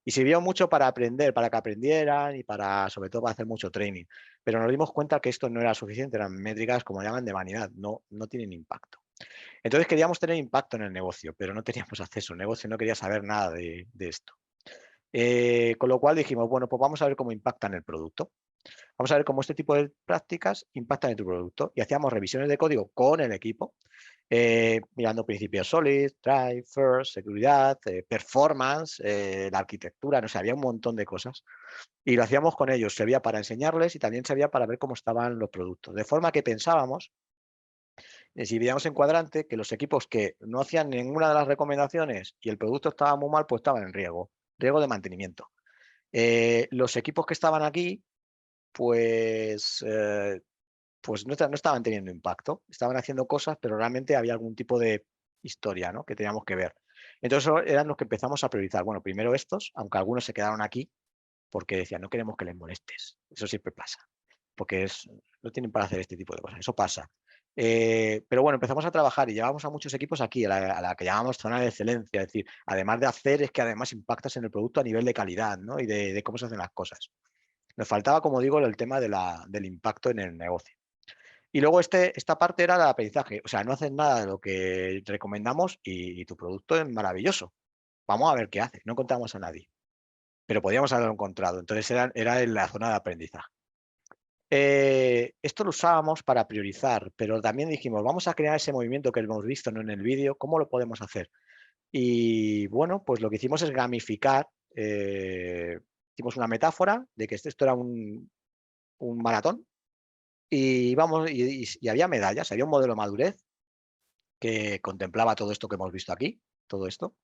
y sirvió mucho para aprender, para que aprendieran y sobre todo para hacer mucho training. Pero nos dimos cuenta que esto no era suficiente, eran métricas, como llaman, de vanidad, no tienen impacto. Entonces queríamos tener impacto en el negocio, pero no teníamos acceso. El negocio no quería saber nada de esto. Con lo cual dijimos, bueno, pues vamos a ver cómo impacta en el producto. Vamos a ver cómo este tipo de prácticas impactan en tu producto. Y hacíamos revisiones de código con el equipo, mirando principios solid, drive, first, seguridad, performance, la arquitectura, no sé, había un montón de cosas. Y lo hacíamos con ellos, servía para enseñarles y también servía para ver cómo estaban los productos. De forma que pensábamos, si veíamos en cuadrante, que los equipos que no hacían ninguna de las recomendaciones y el producto estaba muy mal, pues estaban en riesgo de mantenimiento. Los equipos que estaban aquí, pues no estaban teniendo impacto, estaban haciendo cosas, pero realmente había algún tipo de historia, ¿no?, que teníamos que ver. Entonces eran los que empezamos a priorizar. Bueno, primero estos, aunque algunos se quedaron aquí, porque decían, no queremos que les molestes. Eso siempre pasa, porque no tienen para hacer este tipo de cosas, eso pasa. Pero bueno, empezamos a trabajar y llevamos a muchos equipos aquí, a la que llamamos zona de excelencia, es decir, además de hacer, es que además impactas en el producto a nivel de calidad, ¿no?, y de cómo se hacen las cosas. Nos faltaba, como digo, el tema del impacto en el negocio. Y luego esta parte era el aprendizaje. O sea, no haces nada de lo que recomendamos y tu producto es maravilloso. Vamos a ver qué hace. No encontramos a nadie. Pero podíamos haberlo encontrado. Entonces era en la zona de aprendizaje. Esto lo usábamos para priorizar, pero también dijimos, vamos a crear ese movimiento que hemos visto, ¿no?, en el vídeo. ¿Cómo lo podemos hacer? Y bueno, pues lo que hicimos es gamificar. Hicimos una metáfora de que esto era un maratón. Y había medallas, había un modelo de madurez que contemplaba todo esto que hemos visto aquí, todo esto,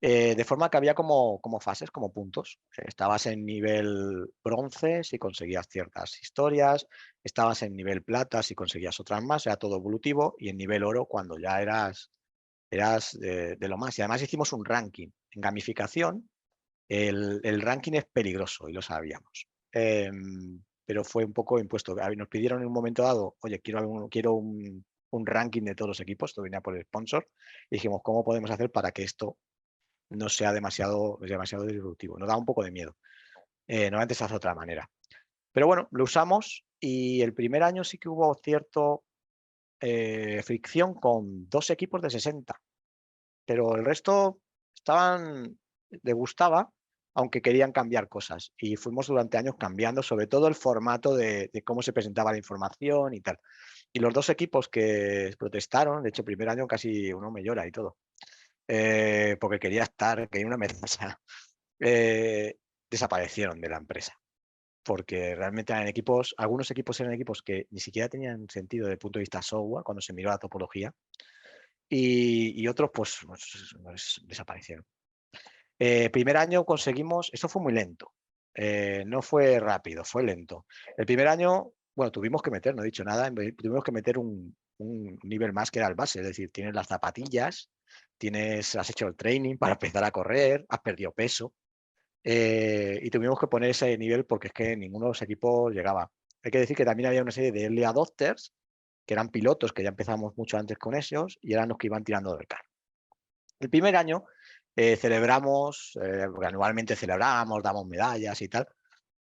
de forma que había como fases, como puntos. Estabas en nivel bronce si conseguías ciertas historias, estabas en nivel plata si conseguías otras más, era todo evolutivo, y en nivel oro cuando ya eras de lo más. Y además hicimos un ranking. En gamificación, el ranking es peligroso y lo sabíamos. Pero fue un poco impuesto. Nos pidieron en un momento dado, oye, quiero un ranking de todos los equipos, esto venía por el sponsor, y dijimos, ¿cómo podemos hacer para que esto no sea demasiado disruptivo? Nos da un poco de miedo. Normalmente se hace de otra manera. Pero bueno, lo usamos y el primer año sí que hubo cierto fricción con 2 equipos de 60, pero el resto les gustaba, aunque querían cambiar cosas. Y fuimos durante años cambiando, sobre todo el formato de cómo se presentaba la información y tal. Y los 2 equipos que protestaron, de hecho, el primer año casi uno me llora y todo, porque quería estar, quería una medalla, desaparecieron de la empresa. Porque realmente eran equipos, algunos equipos eran equipos que ni siquiera tenían sentido desde el punto de vista software, cuando se miró la topología, y otros pues desaparecieron. Primer año conseguimos, esto fue muy lento, no fue rápido, fue lento. El primer año, bueno, tuvimos que meter, no he dicho nada, tuvimos que meter un nivel más que era el base, es decir, tienes las zapatillas, has hecho el training para empezar a correr, has perdido peso, y tuvimos que poner ese nivel porque es que ninguno de los equipos llegaba. Hay que decir que también había una serie de early adopters, que eran pilotos, que ya empezamos mucho antes con ellos, y eran los que iban tirando del carro. El primer año celebramos, porque anualmente celebramos, damos medallas y tal,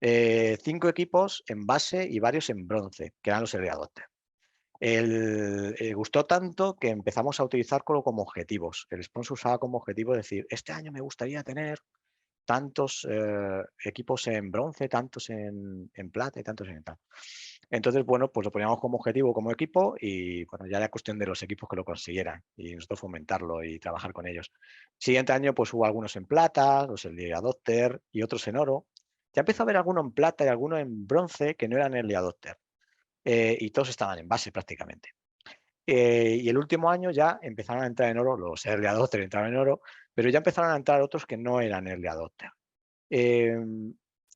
5 equipos en base y varios en bronce, que eran los early adopters. Gustó tanto que empezamos a utilizar como objetivos. El sponsor usaba como objetivo decir, este año me gustaría tener tantos equipos en bronce, tantos en plata y tantos en tal. Entonces, bueno, pues lo poníamos como objetivo, como equipo, y bueno, ya era cuestión de los equipos que lo consiguieran y nosotros fomentarlo y trabajar con ellos. Siguiente año, pues hubo algunos en plata, los Early Adopter y otros en oro. Ya empezó a haber alguno en plata y alguno en bronce que no eran Early Adopter. Y todos estaban en base prácticamente. Y el último año ya empezaron a entrar en oro, los Early Adopter entraron en oro, pero ya empezaron a entrar otros que no eran Early Adopter.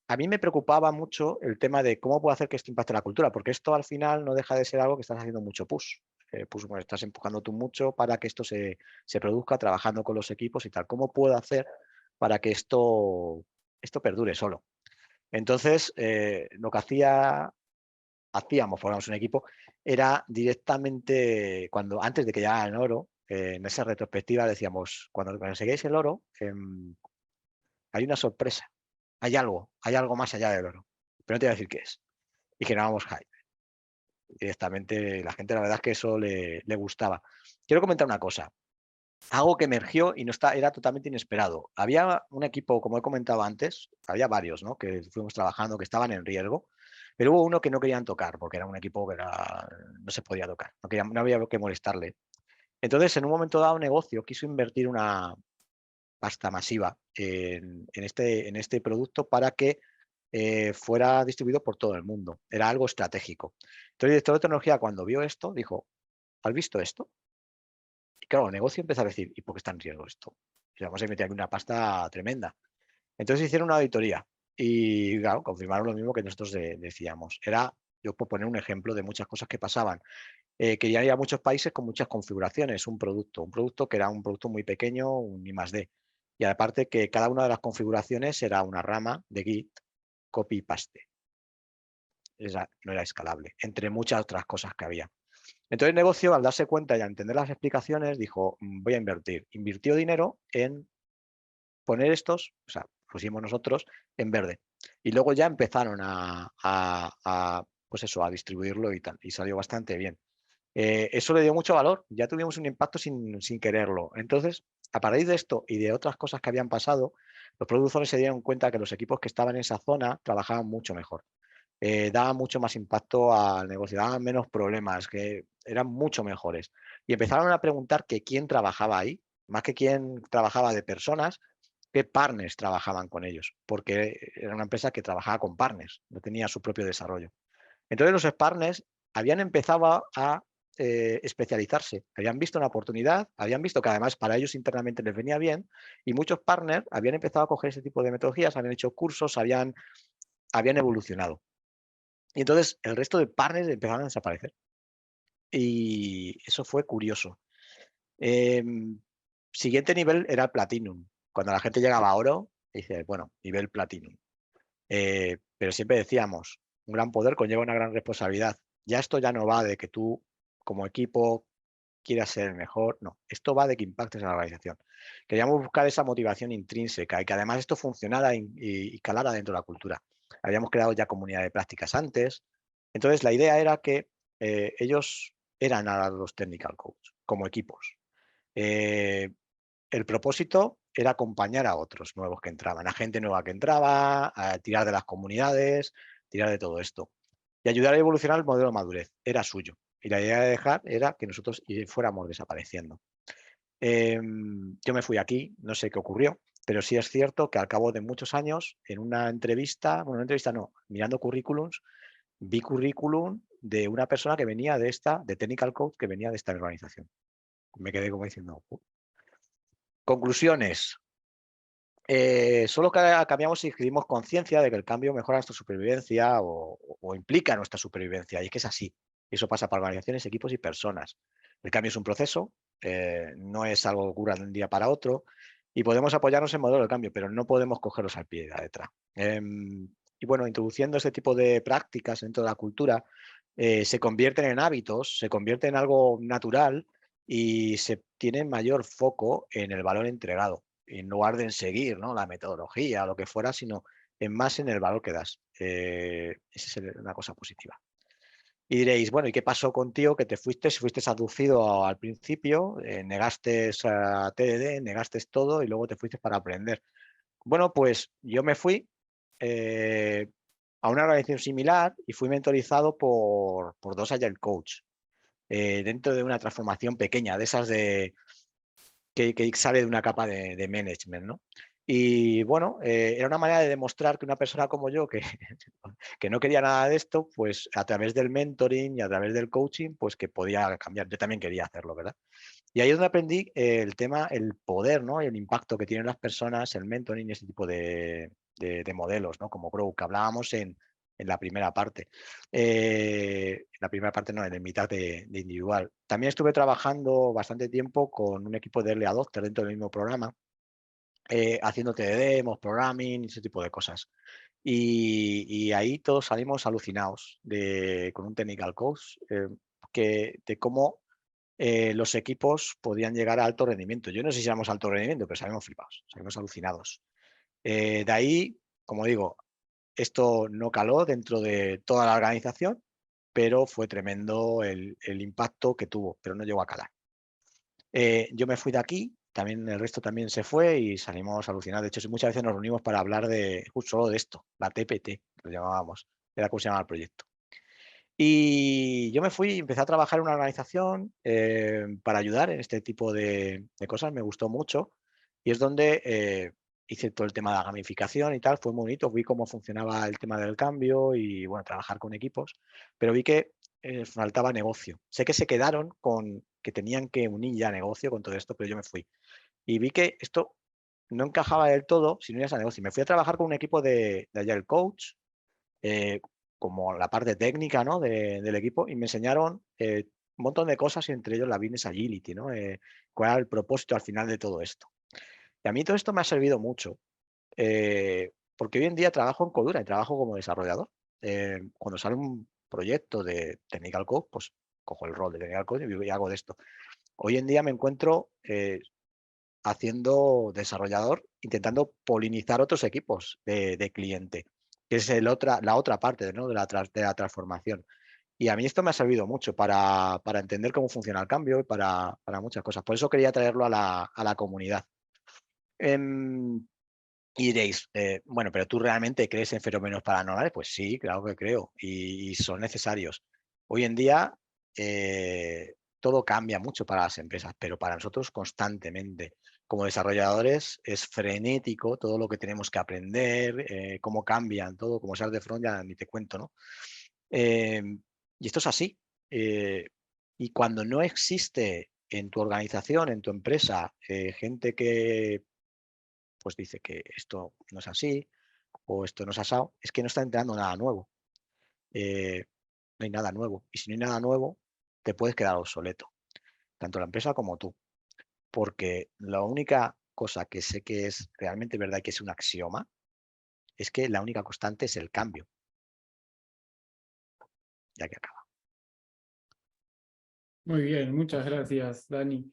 A mí me preocupaba mucho el tema de cómo puedo hacer que esto impacte la cultura, porque esto al final no deja de ser algo que estás haciendo mucho push. Bueno, estás empujando tú mucho para que esto se produzca, trabajando con los equipos y tal. ¿Cómo puedo hacer para que esto perdure solo? Entonces, lo que hacíamos, formamos un equipo, era directamente, antes de que llegara el oro, en esa retrospectiva decíamos, cuando conseguís el oro, hay una sorpresa, hay algo más allá del oro, pero no te voy a decir qué es. Y generábamos hype. Directamente, la gente, la verdad es que eso le gustaba. Quiero comentar una cosa. Algo que emergió y era totalmente inesperado. Había un equipo, como he comentado antes, había varios, ¿no?, que fuimos trabajando, que estaban en riesgo, pero hubo uno que no querían tocar, porque era un equipo que no se podía tocar, no había que molestarle. Entonces, en un momento dado, un negocio quiso invertir una pasta masiva en este producto para que fuera distribuido por todo el mundo. Era algo estratégico. Entonces, el director de tecnología, cuando vio esto, dijo, ¿has visto esto? Y claro, el negocio empezó a decir, ¿y por qué está en riesgo esto? Y vamos a meter aquí una pasta tremenda. Entonces hicieron una auditoría y, claro, confirmaron lo mismo que nosotros decíamos. Yo puedo poner un ejemplo de muchas cosas que pasaban. Que ya había muchos países con muchas configuraciones, un producto que era un producto muy pequeño, un I+D. Y aparte que cada una de las configuraciones era una rama de Git, copy y paste. No era escalable, entre muchas otras cosas que había. Entonces el negocio, al darse cuenta y a entender las explicaciones, dijo, voy a invertir. Invirtió dinero en poner estos, o sea, pusimos nosotros, en verde. Y luego ya empezaron pues eso, a distribuirlo y tal, y salió bastante bien. Eso le dio mucho valor, ya tuvimos un impacto sin quererlo. Entonces, a partir de esto y de otras cosas que habían pasado, los productores se dieron cuenta que los equipos que estaban en esa zona trabajaban mucho mejor. Daban mucho más impacto al negocio, daban menos problemas, que eran mucho mejores. Y empezaron a preguntar que quién trabajaba ahí, más que quién trabajaba de personas, qué partners trabajaban con ellos, porque era una empresa que trabajaba con partners, no tenía su propio desarrollo. Entonces los partners habían empezado a especializarse, habían visto una oportunidad, habían visto que además para ellos internamente les venía bien, y muchos partners habían empezado a coger ese tipo de metodologías, habían hecho cursos, habían evolucionado. Y entonces el resto de partners empezaron a desaparecer. Y eso fue curioso. Siguiente nivel era el Platinum. Cuando la gente llegaba a oro, dice, bueno, nivel Platinum. Pero siempre decíamos, un gran poder conlleva una gran responsabilidad. Ya esto ya no va de que tú, como equipo, quieras ser el mejor. No, esto va de que impactes en la organización. Queríamos buscar esa motivación intrínseca y que además esto funcionara y calara dentro de la cultura. Habíamos creado ya comunidad de prácticas antes. Entonces, la idea era que ellos eran a los technical coach, como equipos. el propósito era acompañar a otros nuevos que entraban, a gente nueva que entraba, a tirar de las comunidades, tirar de todo esto. Y ayudar a evolucionar el modelo de madurez. Era suyo. Y la idea de dejar era que nosotros fuéramos desapareciendo. Yo me fui aquí, no sé qué ocurrió, pero sí es cierto que al cabo de muchos años, en una entrevista, bueno, una entrevista no, mirando currículums, vi currículum de una persona que venía de Technical Coach, que venía de esta organización. Me quedé como diciendo, conclusiones. Solo cambiamos si adquirimos conciencia de que el cambio mejora nuestra supervivencia o implica nuestra supervivencia. Y es que es así. Eso pasa para organizaciones, equipos y personas. El cambio es un proceso, no es algo que ocurra de un día para otro, y podemos apoyarnos en modelo de cambio, pero no podemos cogerlos al pie de la letra. Y bueno, introduciendo este tipo de prácticas dentro de la cultura, se convierten en hábitos, se convierte en algo natural y se tiene mayor foco en el valor entregado, en lugar de en seguir, ¿no?, la metodología o lo que fuera, sino más en el valor que das. Esa es una cosa positiva. Y diréis, bueno, ¿y qué pasó contigo que te fuiste? Si fuiste aducido al principio, negaste a TDD, negaste todo y luego te fuiste para aprender. Bueno, pues yo me fui a una organización similar y fui mentorizado por 2 Agile Coach dentro de una transformación pequeña, de esas que sale de una capa de management, ¿no? Y bueno, era una manera de demostrar que una persona como yo, que, que no quería nada de esto, pues a través del mentoring y a través del coaching, pues que podía cambiar. Yo también quería hacerlo, ¿verdad? Y ahí es donde aprendí el tema, el poder, ¿no?, y el impacto que tienen las personas, el mentoring y ese tipo de modelos, ¿no?, como Grow, que hablábamos en la primera parte. En la primera parte no, en la mitad de individual. También estuve trabajando bastante tiempo con un equipo de early adopters dentro del mismo programa, haciendo demos, programming, ese tipo de cosas. Y ahí todos salimos alucinados con un technical coach de cómo los equipos podían llegar a alto rendimiento. Yo no sé si éramos alto rendimiento, pero salimos flipados, salimos alucinados. De ahí, como digo, esto no caló dentro de toda la organización, pero fue tremendo el impacto que tuvo, pero no llegó a calar. Yo me fui de aquí, también el resto también se fue y salimos alucinados. De hecho, muchas veces nos reunimos para hablar de justo solo de esto, la TPT, lo llamábamos, era como se llamaba el proyecto. Y yo me fui y empecé a trabajar en una organización para ayudar en este tipo de cosas, me gustó mucho y es donde hice todo el tema de la gamificación y tal, fue muy bonito, vi cómo funcionaba el tema del cambio y bueno, trabajar con equipos, pero vi que faltaba negocio. Sé que se quedaron con que tenían que unir ya negocio con todo esto, pero yo me fui y vi que esto no encajaba del todo si no ibas a negocio. Me fui a trabajar con un equipo de Agile Coach, como la parte técnica, ¿no?, del equipo, y me enseñaron un montón de cosas, y entre ellos la Business Agility, ¿no? Cuál era el propósito al final de todo esto. Y a mí todo esto me ha servido mucho, porque hoy en día trabajo en Codura y trabajo como desarrollador. Cuando sale un proyecto de Technical Code, pues cojo el rol de Technical Code y hago de esto. Hoy en día me encuentro haciendo desarrollador, intentando polinizar otros equipos de cliente, que es la otra parte, ¿no?, de la transformación. Y a mí esto me ha servido mucho para entender cómo funciona el cambio y para muchas cosas. Por eso quería traerlo a la comunidad. Y diréis, bueno, pero ¿tú realmente crees en fenómenos paranormales? Pues sí, claro que creo, y son necesarios. Hoy en día todo cambia mucho para las empresas, pero para nosotros constantemente. Como desarrolladores es frenético todo lo que tenemos que aprender, cómo cambian todo, como seas de front ya ni te cuento, ¿no? Y esto es así. Y cuando no existe en tu organización, en tu empresa, gente que pues dice que esto no es así o esto no es asado, es que no está entrando nada nuevo. No hay nada nuevo. Y si no hay nada nuevo, te puedes quedar obsoleto, tanto la empresa como tú. Porque la única cosa que sé que es realmente verdad y que es un axioma es que la única constante es el cambio. Ya que acaba. Muy bien, muchas gracias, Dani.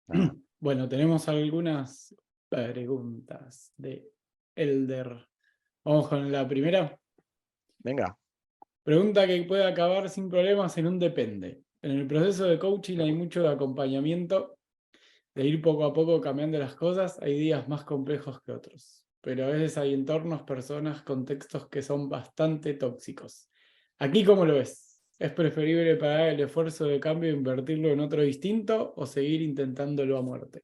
Nada. Bueno, tenemos algunas preguntas de Elder. Vamos con la primera. Venga. Pregunta que puede acabar sin problemas en un depende. En el proceso de coaching hay mucho de acompañamiento de ir poco a poco cambiando las cosas. Hay días más complejos que otros, pero a veces hay entornos, personas, contextos que son bastante tóxicos. ¿Aquí cómo lo ves? ¿Es preferible pagar el esfuerzo de cambio e invertirlo en otro distinto o seguir intentándolo a muerte?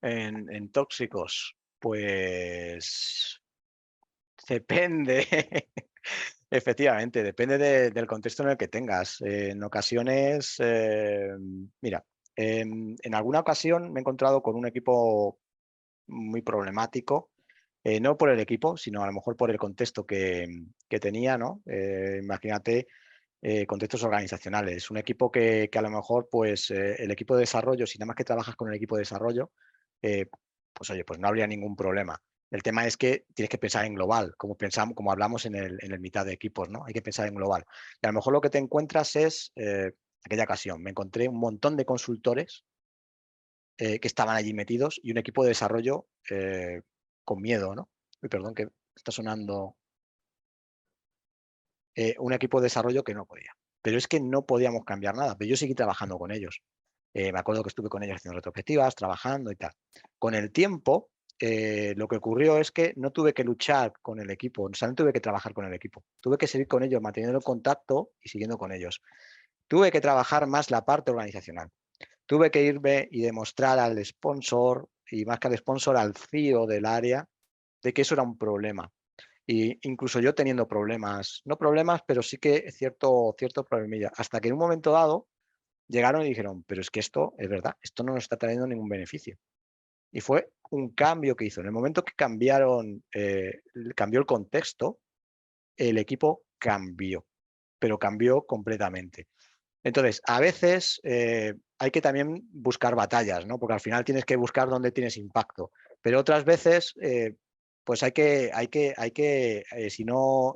En tóxicos, pues depende. Efectivamente, depende del contexto en el que tengas. En ocasiones, mira, en alguna ocasión me he encontrado con un equipo muy problemático, no por el equipo, sino a lo mejor por el contexto que tenía, ¿no? Imagínate contextos organizacionales. Un equipo que a lo mejor, pues, el equipo de desarrollo, si nada más que trabajas con el equipo de desarrollo, pues oye, pues no habría ningún problema. El tema es que tienes que pensar en global, como pensamos, como hablamos en el mitad de equipos, ¿no? Hay que pensar en global. Y a lo mejor lo que te encuentras es, aquella ocasión, me encontré un montón de consultores que estaban allí metidos y un equipo de desarrollo con miedo, ¿no? Uy, perdón, que está sonando un equipo de desarrollo que no podía. Pero es que no podíamos cambiar nada, pero yo seguí trabajando con ellos. Me acuerdo que estuve con ellos haciendo retrospectivas, trabajando y tal. Con el tiempo, lo que ocurrió es que no tuve que luchar con el equipo, o sea, no tuve que trabajar con el equipo. Tuve que seguir con ellos, manteniendo el contacto y siguiendo con ellos. Tuve que trabajar más la parte organizacional. Tuve que irme y demostrar al sponsor, y más que al sponsor, al CEO del área, de que eso era un problema. Y incluso yo teniendo problemas, no problemas, pero sí que cierto problemilla. Hasta que en un momento dado llegaron y dijeron, pero es que esto es verdad, esto no nos está trayendo ningún beneficio. Y fue un cambio que hizo. En el momento que cambió el contexto, el equipo cambió, pero cambió completamente. Entonces, a veces hay que también buscar batallas, ¿no? Porque al final tienes que buscar dónde tienes impacto. Pero otras veces, pues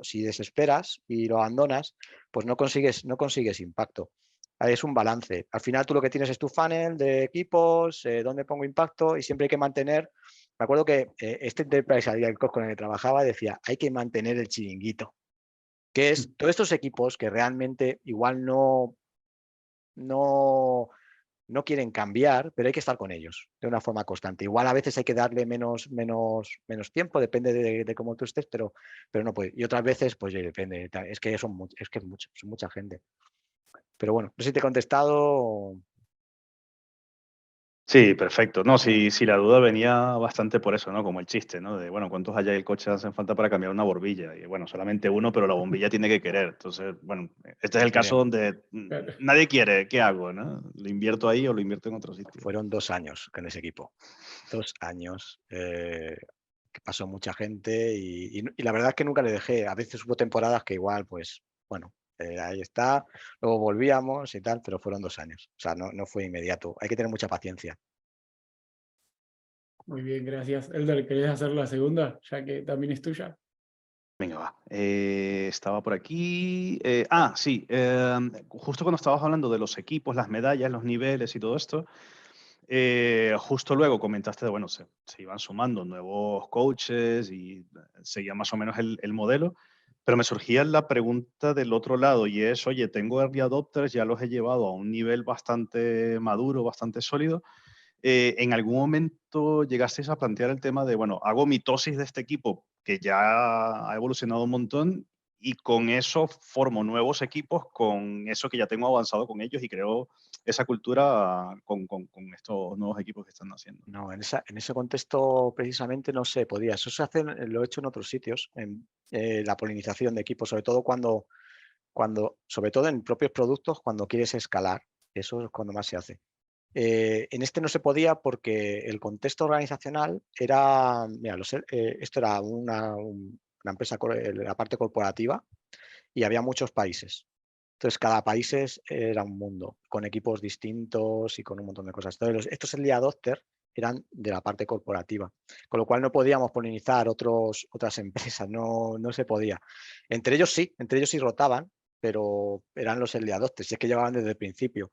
si desesperas y lo abandonas, pues no consigues impacto. Es un balance. Al final tú lo que tienes es tu funnel de equipos, dónde pongo impacto y siempre hay que mantener. Me acuerdo que este Enterprise Agile Coach con el que trabajaba decía, hay que mantener el chiringuito, que es todos estos equipos que realmente igual no, no quieren cambiar, pero hay que estar con ellos de una forma constante. Igual a veces hay que darle menos tiempo, depende de cómo tú estés, pero no puede. Y otras veces, pues depende. Es que son mucha gente. Pero bueno, no sé si te he contestado. Sí, perfecto. No, si la duda venía bastante por eso, ¿no? Como el chiste, ¿no? De, bueno, ¿cuántos Agile coaches hacen falta para cambiar una bombilla? Y bueno, solamente uno, pero la bombilla tiene que querer. Entonces, bueno, este es el caso donde Claro. nadie quiere. ¿Qué hago, no? ¿Lo invierto ahí o lo invierto en otro sitio? Fueron 2 años con ese equipo. 2 años. Que pasó mucha gente y la verdad es que nunca le dejé. A veces hubo temporadas que igual, pues, bueno, ahí está, luego volvíamos y tal, pero fueron 2 años. O sea, no fue inmediato. Hay que tener mucha paciencia. Muy bien, gracias. Elder, ¿querés hacer la segunda, ya que también es tuya? Venga, va. Estaba por aquí. Sí. Justo cuando estabas hablando de los equipos, las medallas, los niveles y todo esto, justo luego comentaste de, bueno, se iban sumando nuevos coaches y seguía más o menos el modelo, pero me surgía la pregunta del otro lado y es, oye, tengo early adopters, ya los he llevado a un nivel bastante maduro, bastante sólido. ¿En algún momento llegasteis a plantear el tema de, bueno, hago mitosis de este equipo que ya ha evolucionado un montón y con eso formo nuevos equipos, con eso que ya tengo avanzado con ellos y creo esa cultura con estos nuevos equipos que están haciendo? No, en ese contexto precisamente no se podía. Eso se hace, lo he hecho en otros sitios, en la polinización de equipos, sobre todo en propios productos, cuando quieres escalar. Eso es cuando más se hace. En este no se podía porque el contexto organizacional era, mira, esto era una empresa, la parte corporativa, y había muchos países. Entonces, cada país era un mundo, con equipos distintos y con un montón de cosas. Entonces, estos early adopter eran de la parte corporativa, con lo cual no podíamos polinizar otras empresas, no se podía. Entre ellos sí rotaban, pero eran los early adopters, y es que llegaban desde el principio.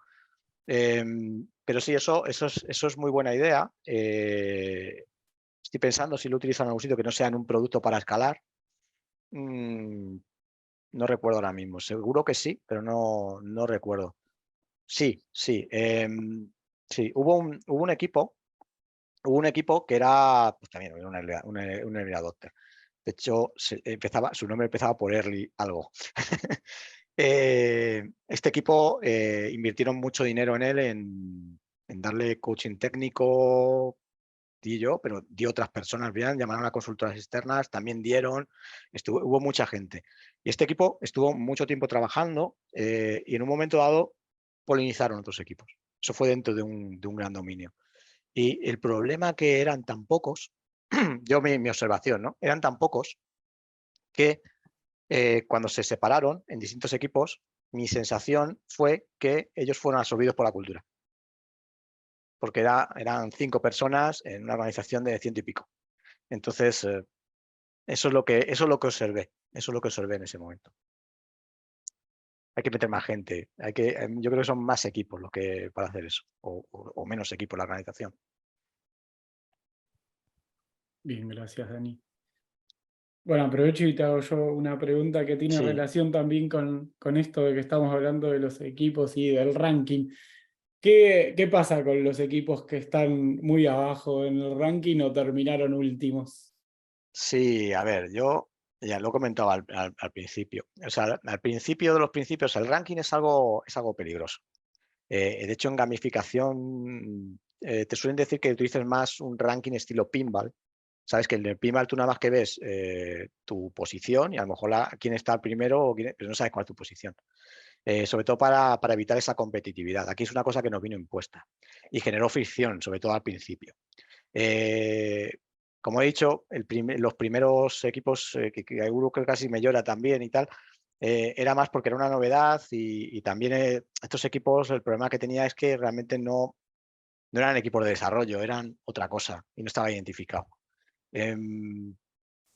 Pero sí, eso es muy buena idea. Estoy pensando si lo utilizan en algún sitio que no sea en un producto para escalar. No recuerdo ahora mismo. Seguro que sí, pero no recuerdo. Sí. Sí, hubo un equipo que era, pues también un early adopter. De hecho, su nombre empezaba por early algo. Este equipo invirtieron mucho dinero en él, en darle coaching técnico, di yo, pero di otras personas, bien, llamaron a consultoras externas, también dieron, hubo mucha gente. Y este equipo estuvo mucho tiempo trabajando y en un momento dado polinizaron otros equipos. Eso fue dentro de un gran dominio. Y el problema que eran tan pocos, yo mi observación, ¿no? Eran tan pocos que cuando se separaron en distintos equipos, mi sensación fue que ellos fueron absorbidos por la cultura. Porque eran 5 personas en una organización de 100 y pico. Entonces, eso es lo que observé. Eso es lo que observé en ese momento. Hay que meter más gente. Yo creo que son más equipos los que para hacer eso. O menos equipos en la organización. Bien, gracias, Dani. Bueno, aprovecho y te hago yo una pregunta que tiene Sí. relación también con esto de que estamos hablando de los equipos y del ranking. ¿Qué pasa con los equipos que están muy abajo en el ranking o terminaron últimos? Sí, a ver, yo ya lo comentaba al principio. O sea, al principio de los principios, el ranking es algo peligroso. De hecho, en gamificación te suelen decir que utilices más un ranking estilo pinball. Sabes que en el pinball tú nada más que ves tu posición y a lo mejor quién está primero, pero no sabes cuál es tu posición. Sobre todo para evitar esa competitividad. Aquí es una cosa que nos vino impuesta y generó fricción, sobre todo al principio. Como he dicho, los primeros equipos, que creo que casi me llora también y tal, era más porque era una novedad y también estos equipos, el problema que tenía es que realmente no eran equipos de desarrollo, eran otra cosa y no estaba identificado.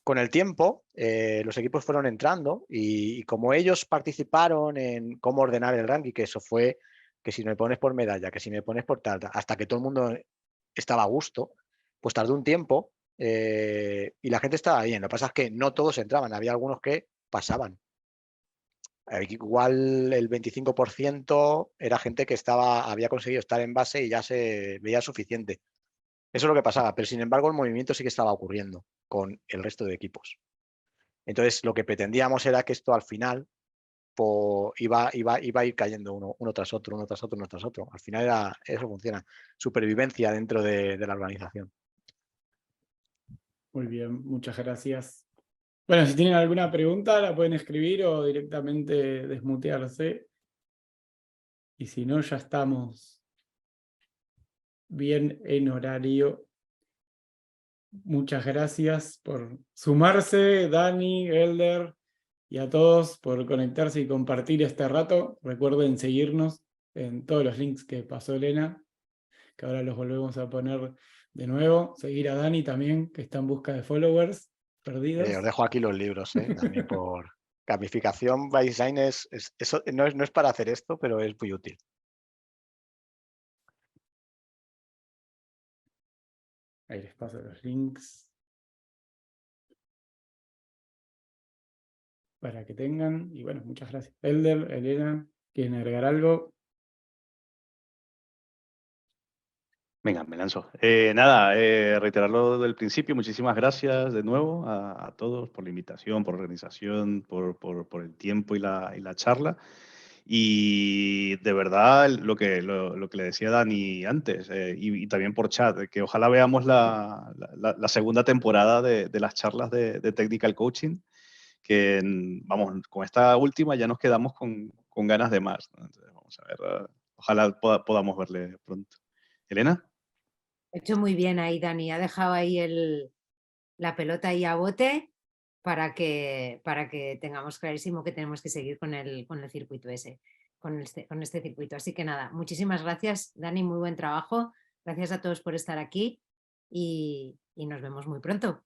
Con el tiempo, los equipos fueron entrando y como ellos participaron en cómo ordenar el ranking, que eso fue que si me pones por medalla, que si me pones por tal, hasta que todo el mundo estaba a gusto, pues tardó un tiempo y la gente estaba bien. Lo que pasa es que no todos entraban, había algunos que pasaban. Igual el 25% era gente que había conseguido estar en base y ya se veía suficiente. Eso es lo que pasaba, pero sin embargo el movimiento sí que estaba ocurriendo con el resto de equipos. Entonces lo que pretendíamos era que esto al final iba a ir cayendo uno tras otro, uno tras otro, uno tras otro. Al final eso funciona. Supervivencia dentro de la organización. Muy bien, muchas gracias. Bueno, si tienen alguna pregunta la pueden escribir o directamente desmutearse. Y si no, ya estamos bien en horario. Muchas gracias por sumarse, Dani, Elder, y a todos por conectarse y compartir este rato. Recuerden seguirnos en todos los links que pasó Elena, que ahora los volvemos a poner de nuevo. Seguir a Dani también, que está en busca de followers perdidos. Os dejo aquí los libros, también por gamificación by design. Eso no es para hacer esto, pero es muy útil. Ahí les paso los links para que tengan. Y bueno, muchas gracias. Elder, Elena, ¿quieren agregar algo? Venga, me lanzo. Nada, reiterarlo del principio. Muchísimas gracias de nuevo a todos por la invitación, por la organización, por el tiempo y la charla. Y de verdad, lo que le decía Dani antes, y también por chat, que ojalá veamos la segunda temporada de las charlas de Technical Coaching, que vamos, con esta última ya nos quedamos con ganas de más, ¿no? Entonces, vamos a ver, ojalá podamos verle pronto. ¿Elena? He hecho muy bien ahí, Dani. Ha dejado ahí la pelota ahí a bote para que tengamos clarísimo que tenemos que seguir con el circuito ese, con este circuito. Así que nada, muchísimas gracias, Dani, muy buen trabajo. Gracias a todos por estar aquí y nos vemos muy pronto.